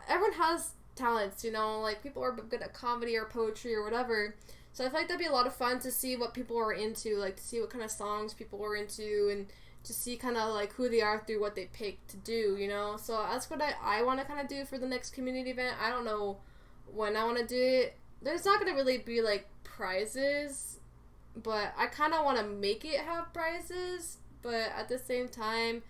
everyone has talents. Like, people are good at comedy or poetry or whatever. So I feel like that'd be a lot of fun to see what people are into, like to see what kind of songs people are into, and to see kind of like who they are through what they pick to do, So that's what I want to kind of do for the next community event. I don't know when I want to do it. There's not going to really be like prizes, but I kind of want to make it have prizes, but at the same time,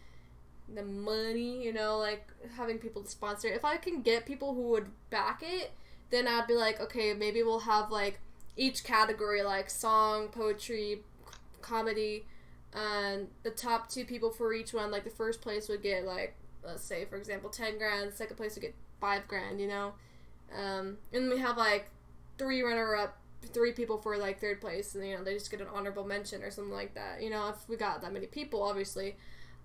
the money, like having people to sponsor. If I can get people who would back it, then I'd be like, okay, maybe we'll have like each category, like song, poetry, comedy, and the top 2 people for each one, like the first place would get like, let's say for example, 10 grand, the second place would get 5 grand, and we have like 3 people for like third place, and they just get an honorable mention or something like that, if we got that many people, obviously,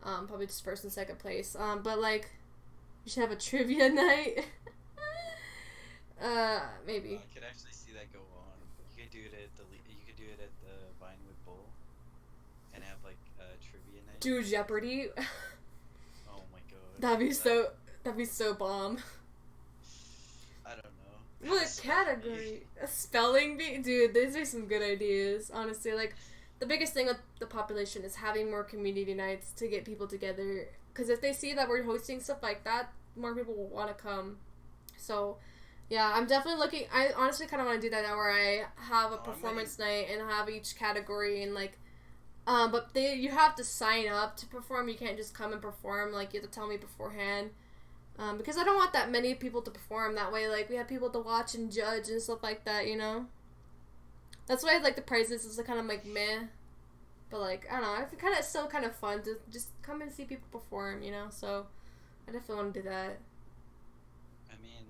probably just first and second place, but like, we should have a trivia night. Maybe. I could actually see that go on. You could do it at the Vinewood Bowl, and have like a trivia night. Do Jeopardy. Oh my god. That'd be so bomb. I don't know. What category? A spelling bee? Dude, these are some good ideas, honestly. Like, the biggest thing with the population is having more community nights to get people together. Because if they see that we're hosting stuff like that, more people will want to come. So, yeah, I'm definitely looking. I honestly kind of want to do that now, where I have a performance night and have each category and like, but you have to sign up to perform. You can't just come and perform. Like, you have to tell me beforehand. Because I don't want that many people to perform. That way, like, we have people to watch and judge and stuff like that, you know? That's why, like, the prizes is kind of, like, meh. But, like, I don't know. It's still kind of fun to just come and see people perform, you know? So, I definitely want to do that. I mean,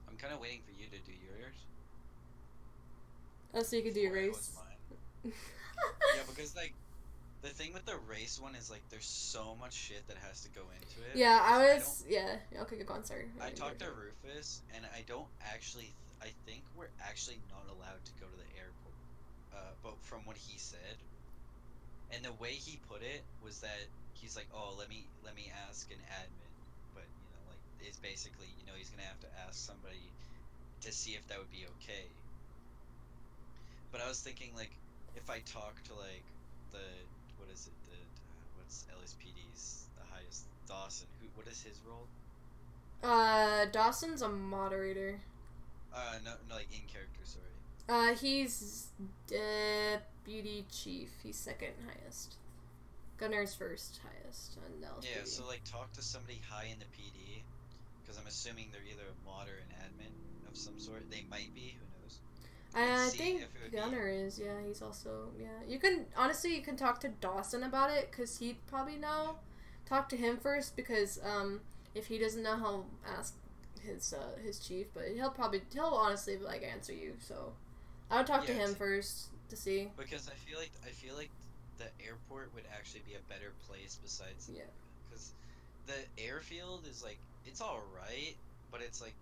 I'm kind of waiting for you to do yours. Oh, so you could do your race? Yeah, because, like, the thing with the race one is, like, there's so much shit that has to go into it. Yeah, yeah. Okay, go on, sorry. I talked to Rufus, and I don't actually, I think we're actually not allowed to go to the airport. But from what he said, and the way he put it was that he's like, oh, let me ask an admin. But, you know, like, it's basically, you know, he's gonna have to ask somebody to see if that would be okay. But I was thinking, like, if I talk to, like, what's LSPD's the highest, Dawson, what is his role? Dawson's a moderator. No, like, in character, sorry. He's deputy chief. He's second highest. Gunner's first highest on LSPD. Yeah, so, like, talk to somebody high in the PD, because I'm assuming they're either a mod or an admin of some sort. They might be, who knows. I think Gunner is, yeah, he's also, yeah. You can talk to Dawson about it, because he'd probably know. Talk to him first, because, if he doesn't know, he'll ask his chief, but he'll honestly, like, answer you, so. I would talk to him first, to see. Because I feel like the airport would actually be a better place besides, because the airfield is, like, it's alright, but it's, like,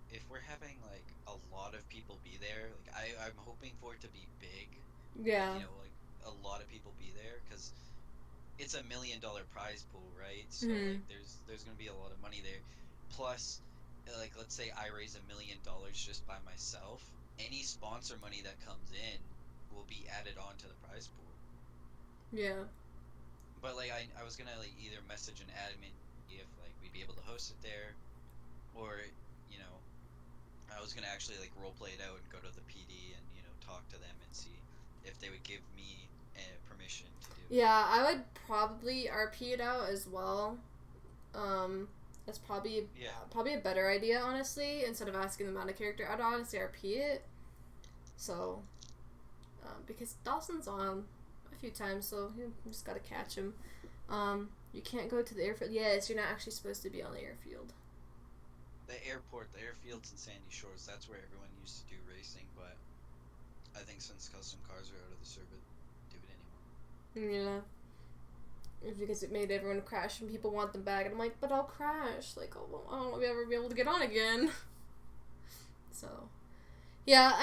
if we're having, like, a lot of people be there, like, I'm hoping for it to be big. Yeah. Like, you know, like, a lot of people be there, because it's $1 million prize pool, right? So, like, there's gonna be a lot of money there. Plus, like, let's say I raise $1 million just by myself. Any sponsor money that comes in will be added on to the prize pool. Yeah. But, like, I was gonna, like, either message an admin if, like, we'd be able to host it there, or, you know, I was gonna actually, like, roleplay it out and go to the PD and, you know, talk to them and see if they would give me permission to do it. Yeah, I would probably RP it out as well. That's probably a better idea, honestly, instead of asking them out of character. I'd honestly RP it. So, because Dawson's on a few times, so you just gotta catch him. You can't go to the airfield. Yes, you're not actually supposed to be on the airfield. The airfield's in Sandy Shores. That's where everyone used to do racing, but I think since custom cars are out of the service, do it anymore. Yeah. It's because it made everyone crash and people want them back. And I'm like, but I'll crash. Like, oh, I won't ever be able to get on again. So, yeah,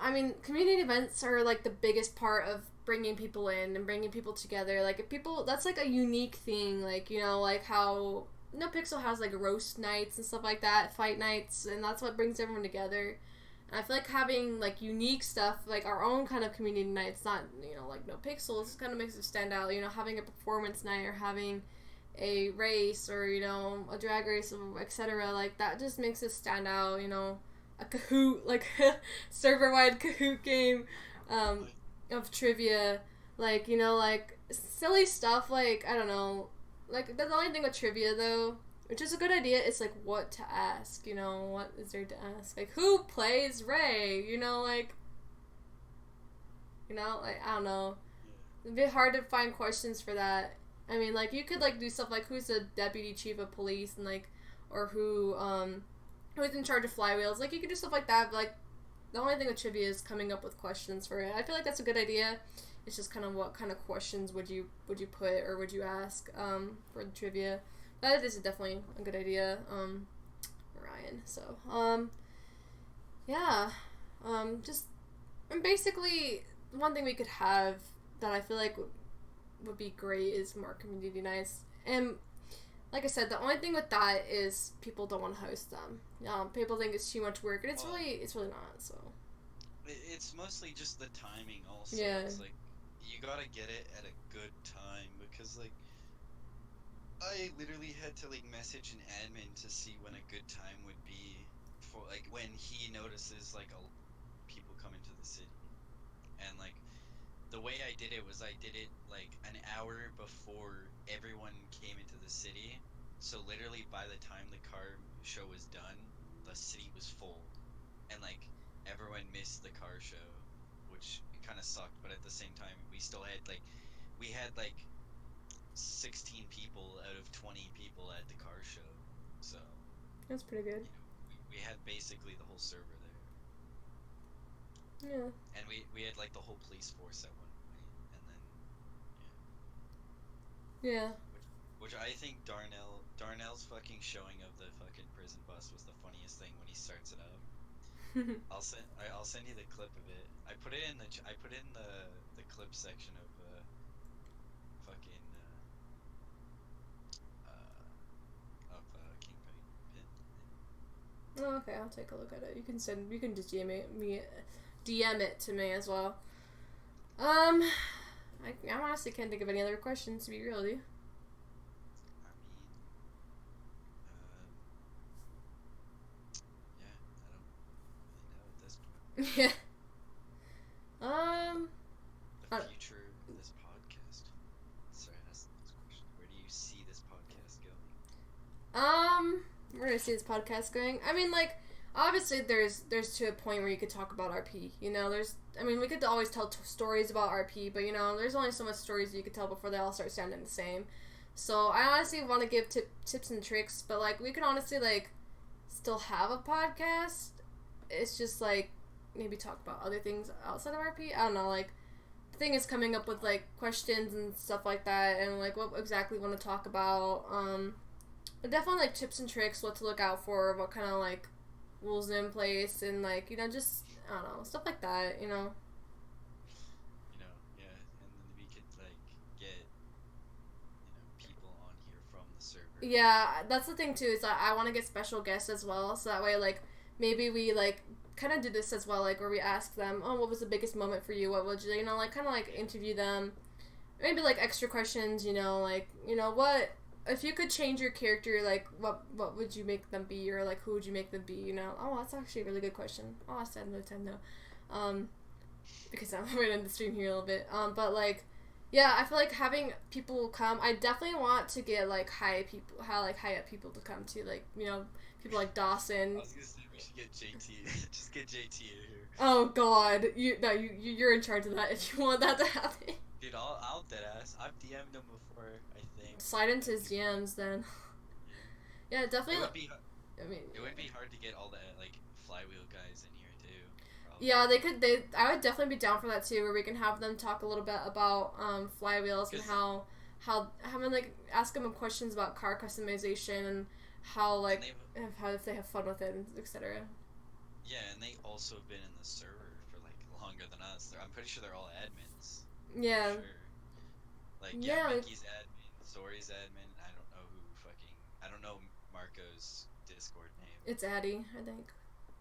I mean, community events are, like, the biggest part of bringing people in and bringing people together. Like, if people, that's, like, a unique thing. Like, you know, like how NoPixel has, like, roast nights and stuff like that, fight nights, and that's what brings everyone together. And I feel like having, like, unique stuff, like our own kind of community nights, not, you know, like NoPixels, kind of makes it stand out. You know, having a performance night or having a race or, you know, a drag race, etc. Like, that just makes it stand out, you know. A Kahoot, like, server-wide Kahoot game of trivia. Like, you know, like, silly stuff, like, I don't know. Like, the only thing with trivia, though, which is a good idea, is, like, what to ask, you know, what is there to ask? Like, who plays Ray? You know, like, I don't know. It'd be hard to find questions for that. I mean, like, you could, like, do stuff like, who's the deputy chief of police, and, like, or who's in charge of flywheels. Like, you could do stuff like that, but, like, the only thing with trivia is coming up with questions for it. I feel like that's a good idea. It's just kind of what kind of questions would you put or would you ask for the trivia. That is definitely a good idea, Ryan. So, yeah, just, and basically, one thing we could have that I feel like would be great is more community nights. And like I said, the only thing with that is people don't want to host them. People think it's too much work, and it's really not. So it's mostly just the timing. Also, yeah. It's like you gotta get it at a good time because, like, I literally had to like message an admin to see when a good time would be for like when he notices like people come into the city. And like the way I did it was I did it like an hour before everyone came into the city. So literally by the time the car show was done, the city was full and like everyone missed the car show, which kind of sucked, but at the same time we had like 16 people out of 20 people at the car show. So, That's pretty good. we had basically the whole server there. Yeah. And we had like the whole police force at one point, and then Yeah. which I think Darnell's fucking showing of the fucking prison bus was the funniest thing when he starts it up. I'll send you the clip of it. I put it in the clip section of fucking Kingpin. Oh, okay, I'll take a look at it. You can just DM it to me as well. I honestly can't think of any other questions, to be real with you. I mean, yeah, I don't really know at this point. Yeah. The future of this podcast. Sorry, asking those questions. Where do you see this podcast going? Where do I see this podcast going? I mean, like, obviously there's to a point where you could talk about RP. You know, we could always tell stories about RP, but, you know, there's only so much stories you could tell before they all start sounding the same. So I honestly want to give tips and tricks, but, like, we could honestly, like, still have a podcast. It's just, like, maybe talk about other things outside of RP. I don't know, like, the thing is coming up with, like, questions and stuff like that, and, like, what exactly we want to talk about. But definitely, like, tips and tricks, what to look out for, what kind of, like, rules in place, and, like, you know, just, I don't know, stuff like that, you know. You know, yeah, and then we could like get, you know, people on here from the server. Yeah, that's the thing too, is that I want to get special guests as well, so that way, like, maybe we, like, kind of do this as well, like, where we ask them, oh, what was the biggest moment for you, what would you know, like, kind of, like, interview them, maybe, like, extra questions, you know, like, you know, what, if you could change your character, like, what would you make them be, or, like, who would you make them be, you know? Oh, that's actually a really good question. I'll ask that another time, though. Because I'm going to end the stream here a little bit. But, like, yeah, I feel like having people come, I definitely want to get, like, high up people to come, too, like, you know, people like Dawson. I was gonna say we should get JT. Just get JT in here. Oh, God. You're in charge of that if you want that to happen. Dude, I'll deadass. I've DM'd him before, I think. Slide into his DMs, then. Yeah, definitely. It would be hard to get all the, like, flywheel guys in here, too. Probably. Yeah, I would definitely be down for that, too, where we can have them talk a little bit about, flywheels and how like, ask them questions about car customization and how, like, if they have fun with it, etc. Yeah, and they also have been in the server for, like, longer than us. I'm pretty sure they're all admins. Yeah. Sure. Like, Mickey's admin, Zori's admin, I don't know Marco's Discord name. It's Addie, I think.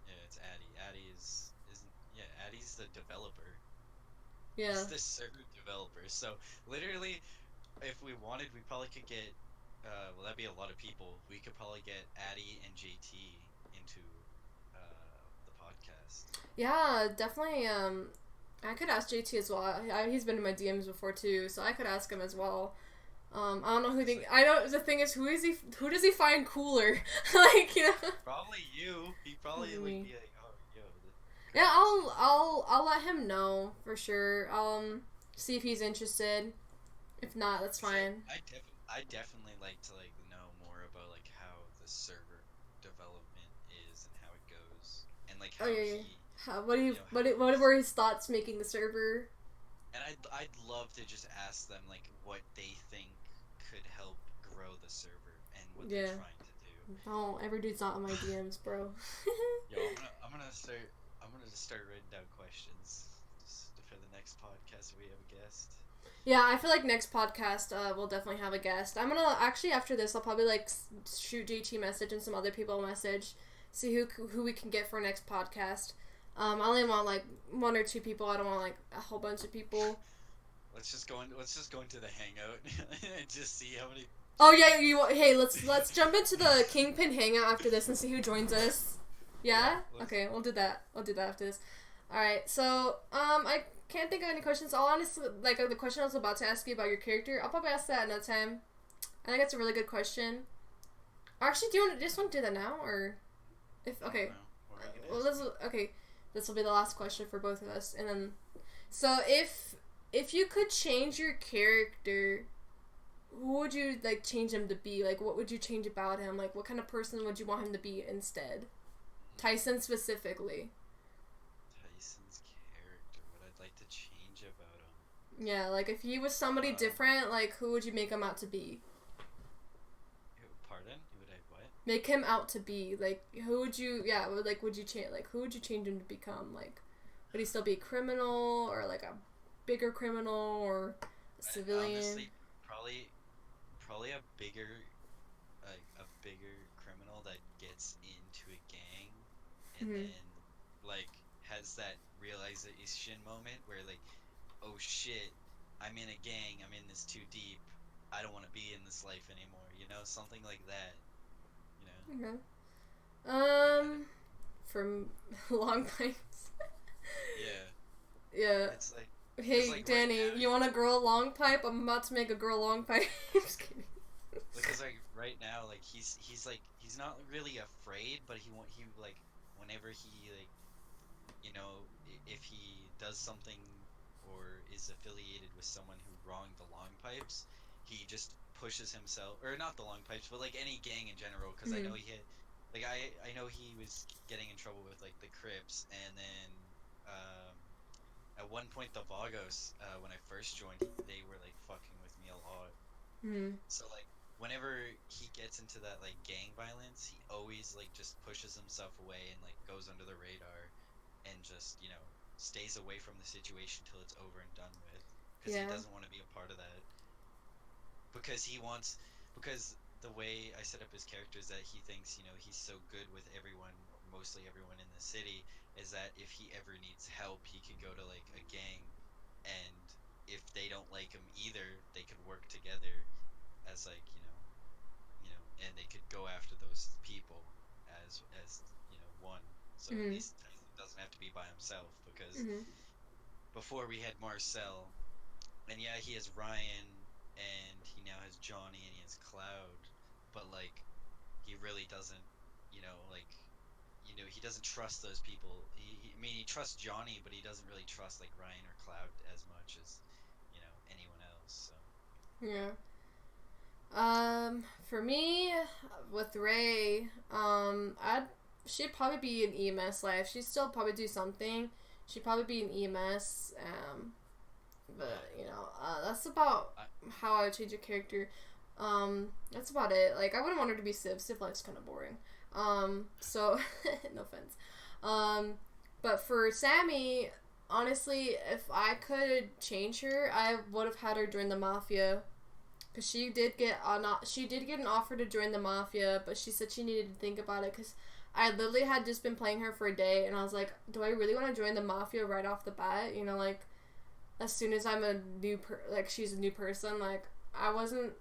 Yeah, it's Addie. Addie's the developer. Yeah. He's the server developer. So, literally, if we wanted, we probably could get, well, that'd be a lot of people. We could probably get Addie and JT into, the podcast. Yeah, definitely, I could ask JT as well. He's been in my DMs before too, so I could ask him as well. I don't know who the thing is, who does he find cooler? Like, you know. Probably you. He probably would be like, oh, yo. Yeah, I'll let him know for sure. See if he's interested. If not, that's fine. I definitely like to like know more about like how the server development is and how it goes and like how what were his thoughts making the server? And I'd love to just ask them like what they think could help grow the server and what they're trying to do. Oh, every dude's not on my DMs, bro. Yo, I'm gonna just start writing down questions just for the next podcast we have a guest. Yeah, I feel like next podcast we'll definitely have a guest. I'm gonna actually after this I'll probably like shoot JT message and some other people message, see who we can get for next podcast. I only want like 1 or 2 people. I don't want like a whole bunch of people. Let's just go into the hangout and just see how many Oh yeah, hey, let's jump into the Kingpin hangout after this and see who joins us. Yeah, Yeah? Okay, we'll do that. We'll do that after this. Alright, so I can't think of any questions. I'll honestly like the question I was about to ask you about your character, I'll probably ask that another time. I think that's a really good question. Actually, do you just want to do that now or if I don't okay. know. What are you gonna Well, ask this me? will, okay. This will be the last question for both of us and then so if you could change your character, who would you like change him to be? Like, what would you change about him? Like, what kind of person would you want him to be instead? Tyson specifically. Tyson's character. What I'd like to change about him. Yeah, like if he was somebody Um, different, like who would you make him out to be? Pardon? Who would I what? Make him out to be like who would you? Yeah, like would you change? Like who would you change him to become? Like, would he still be a criminal or like a bigger criminal or a civilian? Honestly, probably probably a bigger criminal that gets into a gang and Mm-hmm. then like has that realization moment where like, oh shit, I'm in a gang, I'm in this too deep, I don't want to be in this life anymore, something like that, you know, Okay. like I don't, From long times. yeah, Yeah. it's like, because Hey, like right Danny, now, you want a girl long pipe? I'm about to make a girl long pipe. Just kidding. because like right now, like he's like he's not really afraid, but he like whenever he like if he does something or is affiliated with someone who wronged the long pipes, he just pushes himself, or not the long pipes, but like any gang in general, because I Mm-hmm. know he had, like I know he was getting in trouble with like the Crips, and then um, at one point the Vagos, when I first joined, they were like fucking with me a lot. Mm-hmm. So like whenever he gets into that like gang violence, he always like just pushes himself away and like goes under the radar and just, stays away from the situation till it's over and done with because he Yeah. doesn't want to be a part of that because he wants because the way I set up his character is that he thinks, he's so good with everyone or mostly everyone in the city is that if he ever needs help, he could go to like a gang and if they don't like him either, they could work together as like and they could go after those people as one. So at Mm-hmm. least Tyson doesn't have to be by himself because Mm-hmm. before we had Marcel, and yeah, he has Ryan, and he now has Johnny, and he has Cloud, but like he really doesn't, like he doesn't trust those people. I mean, he trusts Johnny, but he doesn't really trust like Ryan or Cloud as much as anyone else. So Yeah. For me, with Ray, I'd she'd probably be in EMS life. She'd still probably do something. She'd probably be in EMS. But yeah, that's about I, how I would change a character. That's about it. Like I wouldn't want her to be Civ. Civ life's kind of boring. So no offense. Um, but for Sammy, honestly, if I could change her, I would have had her join the mafia. Cause she did get an offer to join the mafia, but she said she needed to think about it. Cause I literally had just been playing her for a day, and I was like, do I really want to join the mafia right off the bat? Like as soon as I'm a like she's a new person, like I wasn't.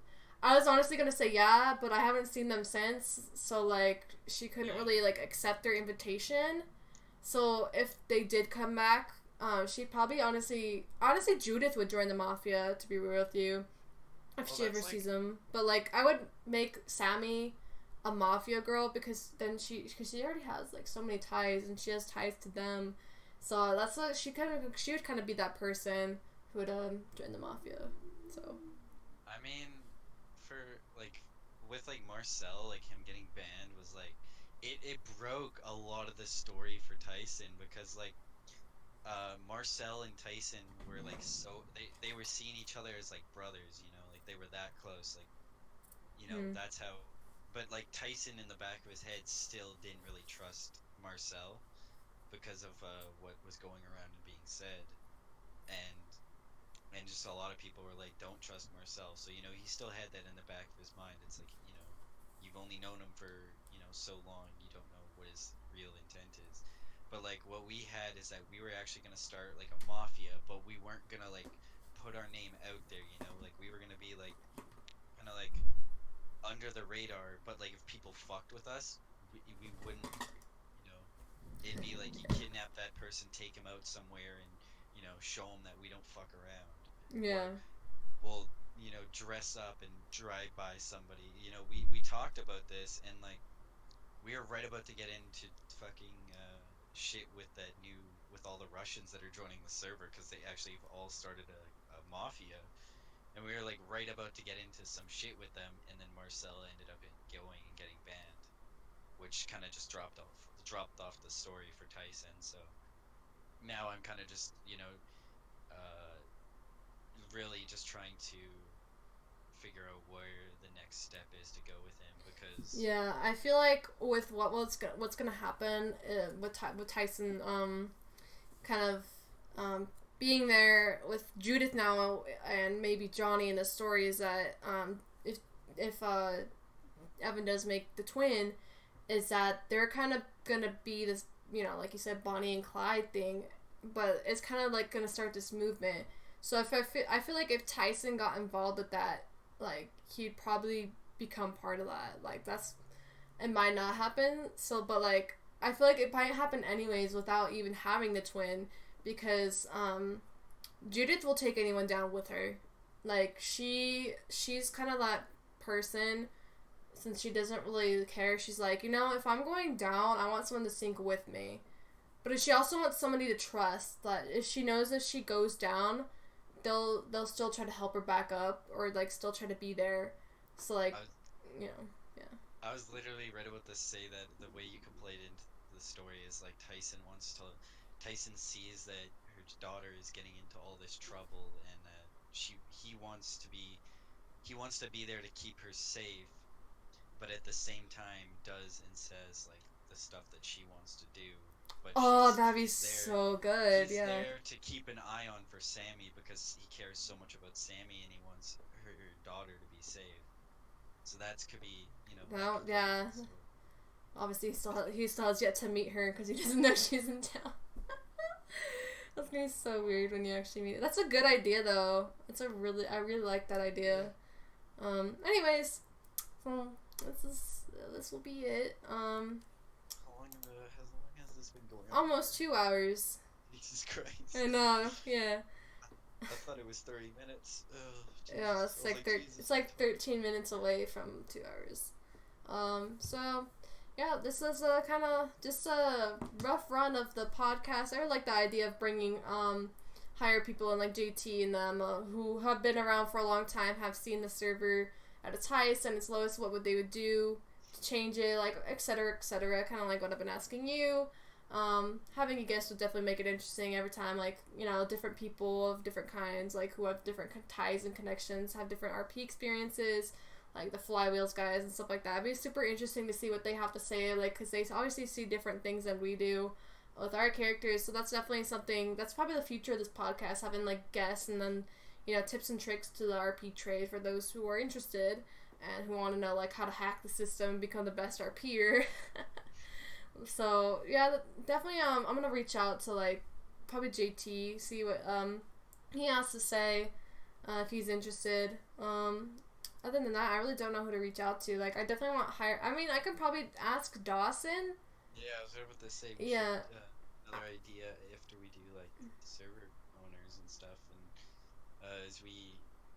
I was honestly gonna say yeah, but I haven't seen them since, so like she couldn't yeah. really like accept their invitation. So if they did come back, she'd probably honestly Judith would join the mafia. To be real with you, if Well, she ever that's sees like them. But like I would make Sammy a mafia girl because then because she already has like so many ties and she has ties to them. So that's what she would kind of be that person who would join the mafia. So I mean, for like with like Marcel, like him getting banned was like it broke a lot of the story for Tyson because like Marcel and Tyson were like they were seeing each other as like brothers, like they were that close, like mm, that's how. But like Tyson in the back of his head still didn't really trust Marcel because of what was going around and being said, and just a lot of people were like, "Don't trust Marcel." So he still had that in the back of his mind. It's like you've only known him for so long, you don't know what his real intent is. But like what we had is that we were actually gonna start like a mafia, but we weren't gonna like put our name out there. Like we were gonna be like kind of like under the radar, but like if people fucked with us, we wouldn't, you know, it'd be like you kidnap that person, take him out somewhere, and show them that we don't fuck around, or Yeah. we'll dress up and drive by somebody. We talked about this, and like we were right about to get into fucking shit with that new with all the Russians that are joining the server because they actually have all started a mafia, and we were like right about to get into some shit with them, and then Marcella ended up going and getting banned, which kind of just dropped off the story for Tyson. So now I'm kind of just uh, really just trying to figure out where the next step is to go with him because Yeah, I feel like with what's gonna happen with Tyson, kind of, being there with Judith now and maybe Johnny in the story is that, if Evan does make the twin, is that they're kind of gonna be this, like you said, Bonnie and Clyde thing, but it's kind of like gonna start this movement. So if I feel like if Tyson got involved with that, like he'd probably become part of that. Like that's it might not happen. So, but like I feel like it might happen anyways without even having the twin because Judith will take anyone down with her. Like she's kind of that person. Since she doesn't really care, she's like, if I'm going down, I want someone to sink with me. But she also wants somebody to trust. That if she knows if she goes down, they'll still try to help her back up or like still try to be there. So like, yeah. I was literally right about to say that the way you completed into the story is like Tyson sees that her daughter is getting into all this trouble and that he wants to be there to keep her safe, but at the same time does and says like the stuff that she wants to do. But Oh, that'd be he's there. so good. He's Yeah. there to keep an eye on for Sammy because he cares so much about Sammy and he wants her daughter to be safe. So that could be, Well, yeah. Obviously, he still has yet to meet her because he doesn't know she's in town. That's gonna be so weird when you actually meet her. That's a good idea, though. I really like that idea. Anyways, so this will be it. How long has this been going on? Almost 2 hours. Jesus Christ. I know. Yeah. I thought it was 30 minutes. Ugh, Yeah, it's like 13 minutes away from 2 hours. So yeah, this is a kind of just a rough run of the podcast. I like the idea of bringing higher people in like JT and them who have been around for a long time, have seen the server at its highest and its lowest. What would they would do to change it, like etc. etc. Kind of like what I've been asking you. Having a guest would definitely make it interesting every time, like, different people of different kinds, like, who have different ties and connections, have different RP experiences, like the Flywheels guys and stuff like that. It'd be super interesting to see what they have to say, like, because they obviously see different things than we do with our characters, so that's definitely something, that's probably the future of this podcast, having, like, guests and then, tips and tricks to the RP trade for those who are interested and who want to know, like, how to hack the system and become the best RPer. So yeah, definitely. I'm gonna reach out to like probably JT, see what he has to say, if he's interested. Other than that, I really don't know who to reach out to. Like, I definitely want hire. I mean, I could probably ask Dawson. Yeah, I was about to say. Yeah. Another idea after we do like server owners and stuff, and as we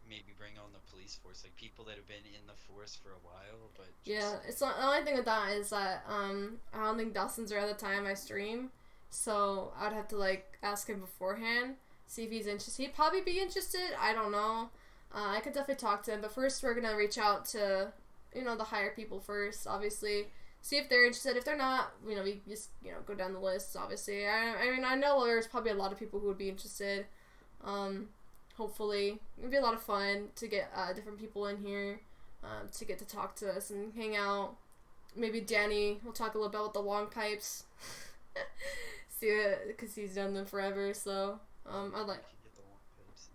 maybe bring on the police force, like people that have been in the force for a while, but it's not, the only thing with that is that I don't think Dawson's around the time I stream, so I'd have to like ask him beforehand, see if he's interested. He'd probably be interested. I don't know. I could definitely talk to him, but first we're gonna reach out to the higher people first, obviously. See if they're interested. If they're not, we just go down the list. Obviously, I mean I know there's probably a lot of people who would be interested. Hopefully, it'd be a lot of fun to get different people in here, to get to talk to us and hang out. Maybe Danny will talk a little bit about the long pipes. See it, because he's done them forever. So I'd like.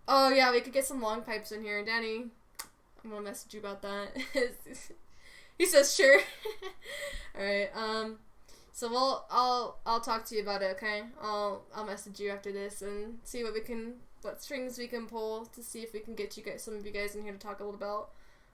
Oh yeah, we could get some long pipes in here, Danny. I'm gonna message you about that. He says sure. All right. So I'll talk to you about it. Okay. I'll message you after this and see what strings we can pull to see if we can get some of you guys in here to talk a little about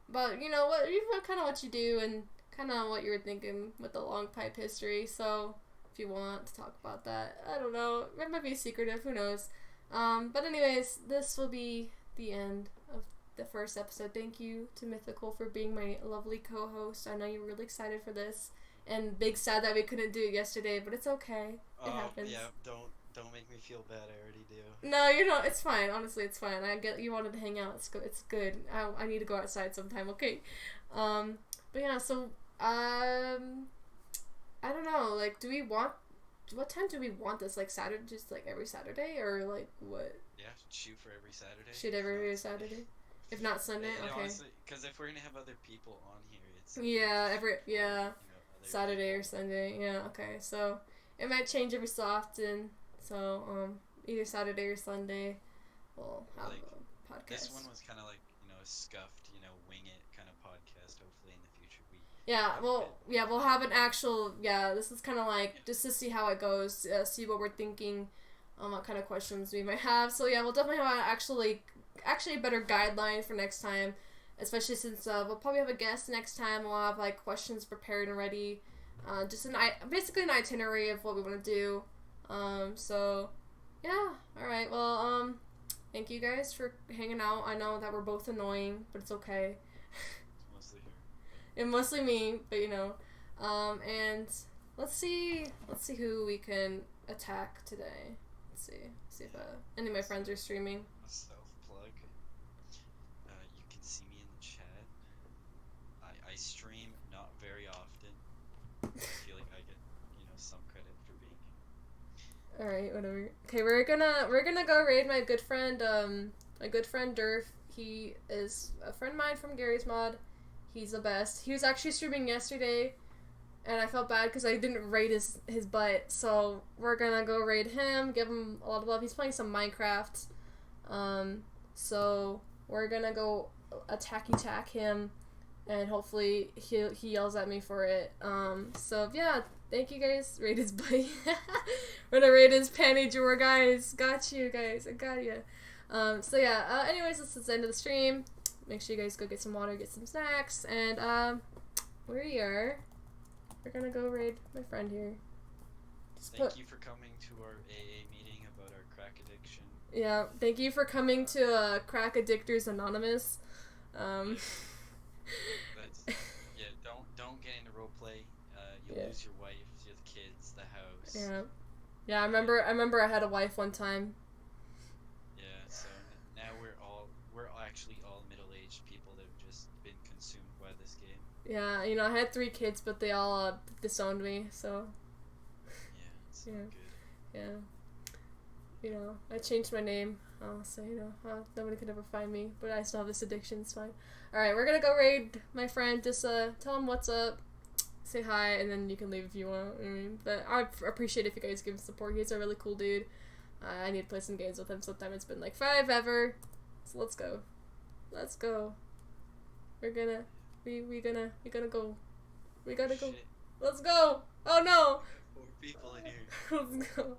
about kind of what you do and kind of what you were thinking with the long pipe history. So if you want to talk about that, I don't know, it might be secretive. Who knows? But anyways, this will be the end of the first episode. Thank you to Mythical for being my lovely co-host. I know you were really excited for this, and big sad that we couldn't do it yesterday, but it's okay. It happens. Yeah, don't make me feel bad. I already do. No, you know, it's fine. Honestly, it's fine. I get you wanted to hang out. It's good. I need to go outside sometime. Okay. But yeah. So I don't know. Like, what time do we want this? Like Saturday, just like every Saturday, or like what? Yeah, shoot for every Saturday. Shoot every Saturday. If not Sunday, okay. Because if we're gonna have other people on here, it's Saturday or Sunday. Yeah. Okay. So it might change every so often. So either Saturday or Sunday, we'll have a podcast. This one was kind of like a scuffed, wing it kind of podcast. Hopefully in the future we'll have an actual. Yeah, this is kind of like just to see how it goes, see what we're thinking, what kind of questions we might have. So yeah, we'll definitely have actually a better guideline for next time, especially since we'll probably have a guest next time. We'll have like questions prepared and ready, just basically an itinerary of what we want to do. So yeah, all right. Well, thank you guys for hanging out. I know that we're both annoying, but it's okay. It's mostly her. And mostly me, but and let's see who we can attack today. Let's see if any of my friends are streaming. Self-plug. You can see me in the chat. I stream not very often. But I feel like I get, some credit for being here. Alright, whatever. Okay, we're gonna go raid my good friend Durf. He is a friend of mine from Gary's Mod. He's the best. He was actually streaming yesterday, and I felt bad because I didn't raid his butt. So we're gonna go raid him, give him a lot of love. He's playing some Minecraft. So we're gonna go attack him, and hopefully he yells at me for it. So yeah, thank you guys. Raid his butt. We're gonna raid his panty drawer, guys. Got you guys. I got you. So yeah. Anyways, this is the end of the stream. Make sure you guys go get some water, get some snacks, and we're gonna go raid my friend here. Thank you for coming to our AA meeting about our crack addiction. Yeah, thank you for coming to Crack Addictors Anonymous. Don't get into roleplay. You'll lose your wife, your kids, the house. Yeah. I remember I had a wife one time. Yeah. So now we're actually all middle-aged people that have just been consumed by this game. Yeah, I had 3 kids, but they all disowned me. So. Yeah. It's not good. Yeah. I changed my name. So nobody could ever find me, but I still have this addiction. It's fine. All right, we're gonna go raid my friend. Just tell him what's up, say hi, and then you can leave if you want. But I appreciate if you guys give him support. He's a really cool dude. I need to play some games with him sometime. It's been like 5 ever. So let's go. We're gonna go. We gotta go. Shit. Let's go. Oh no. 4 people in here. Let's go.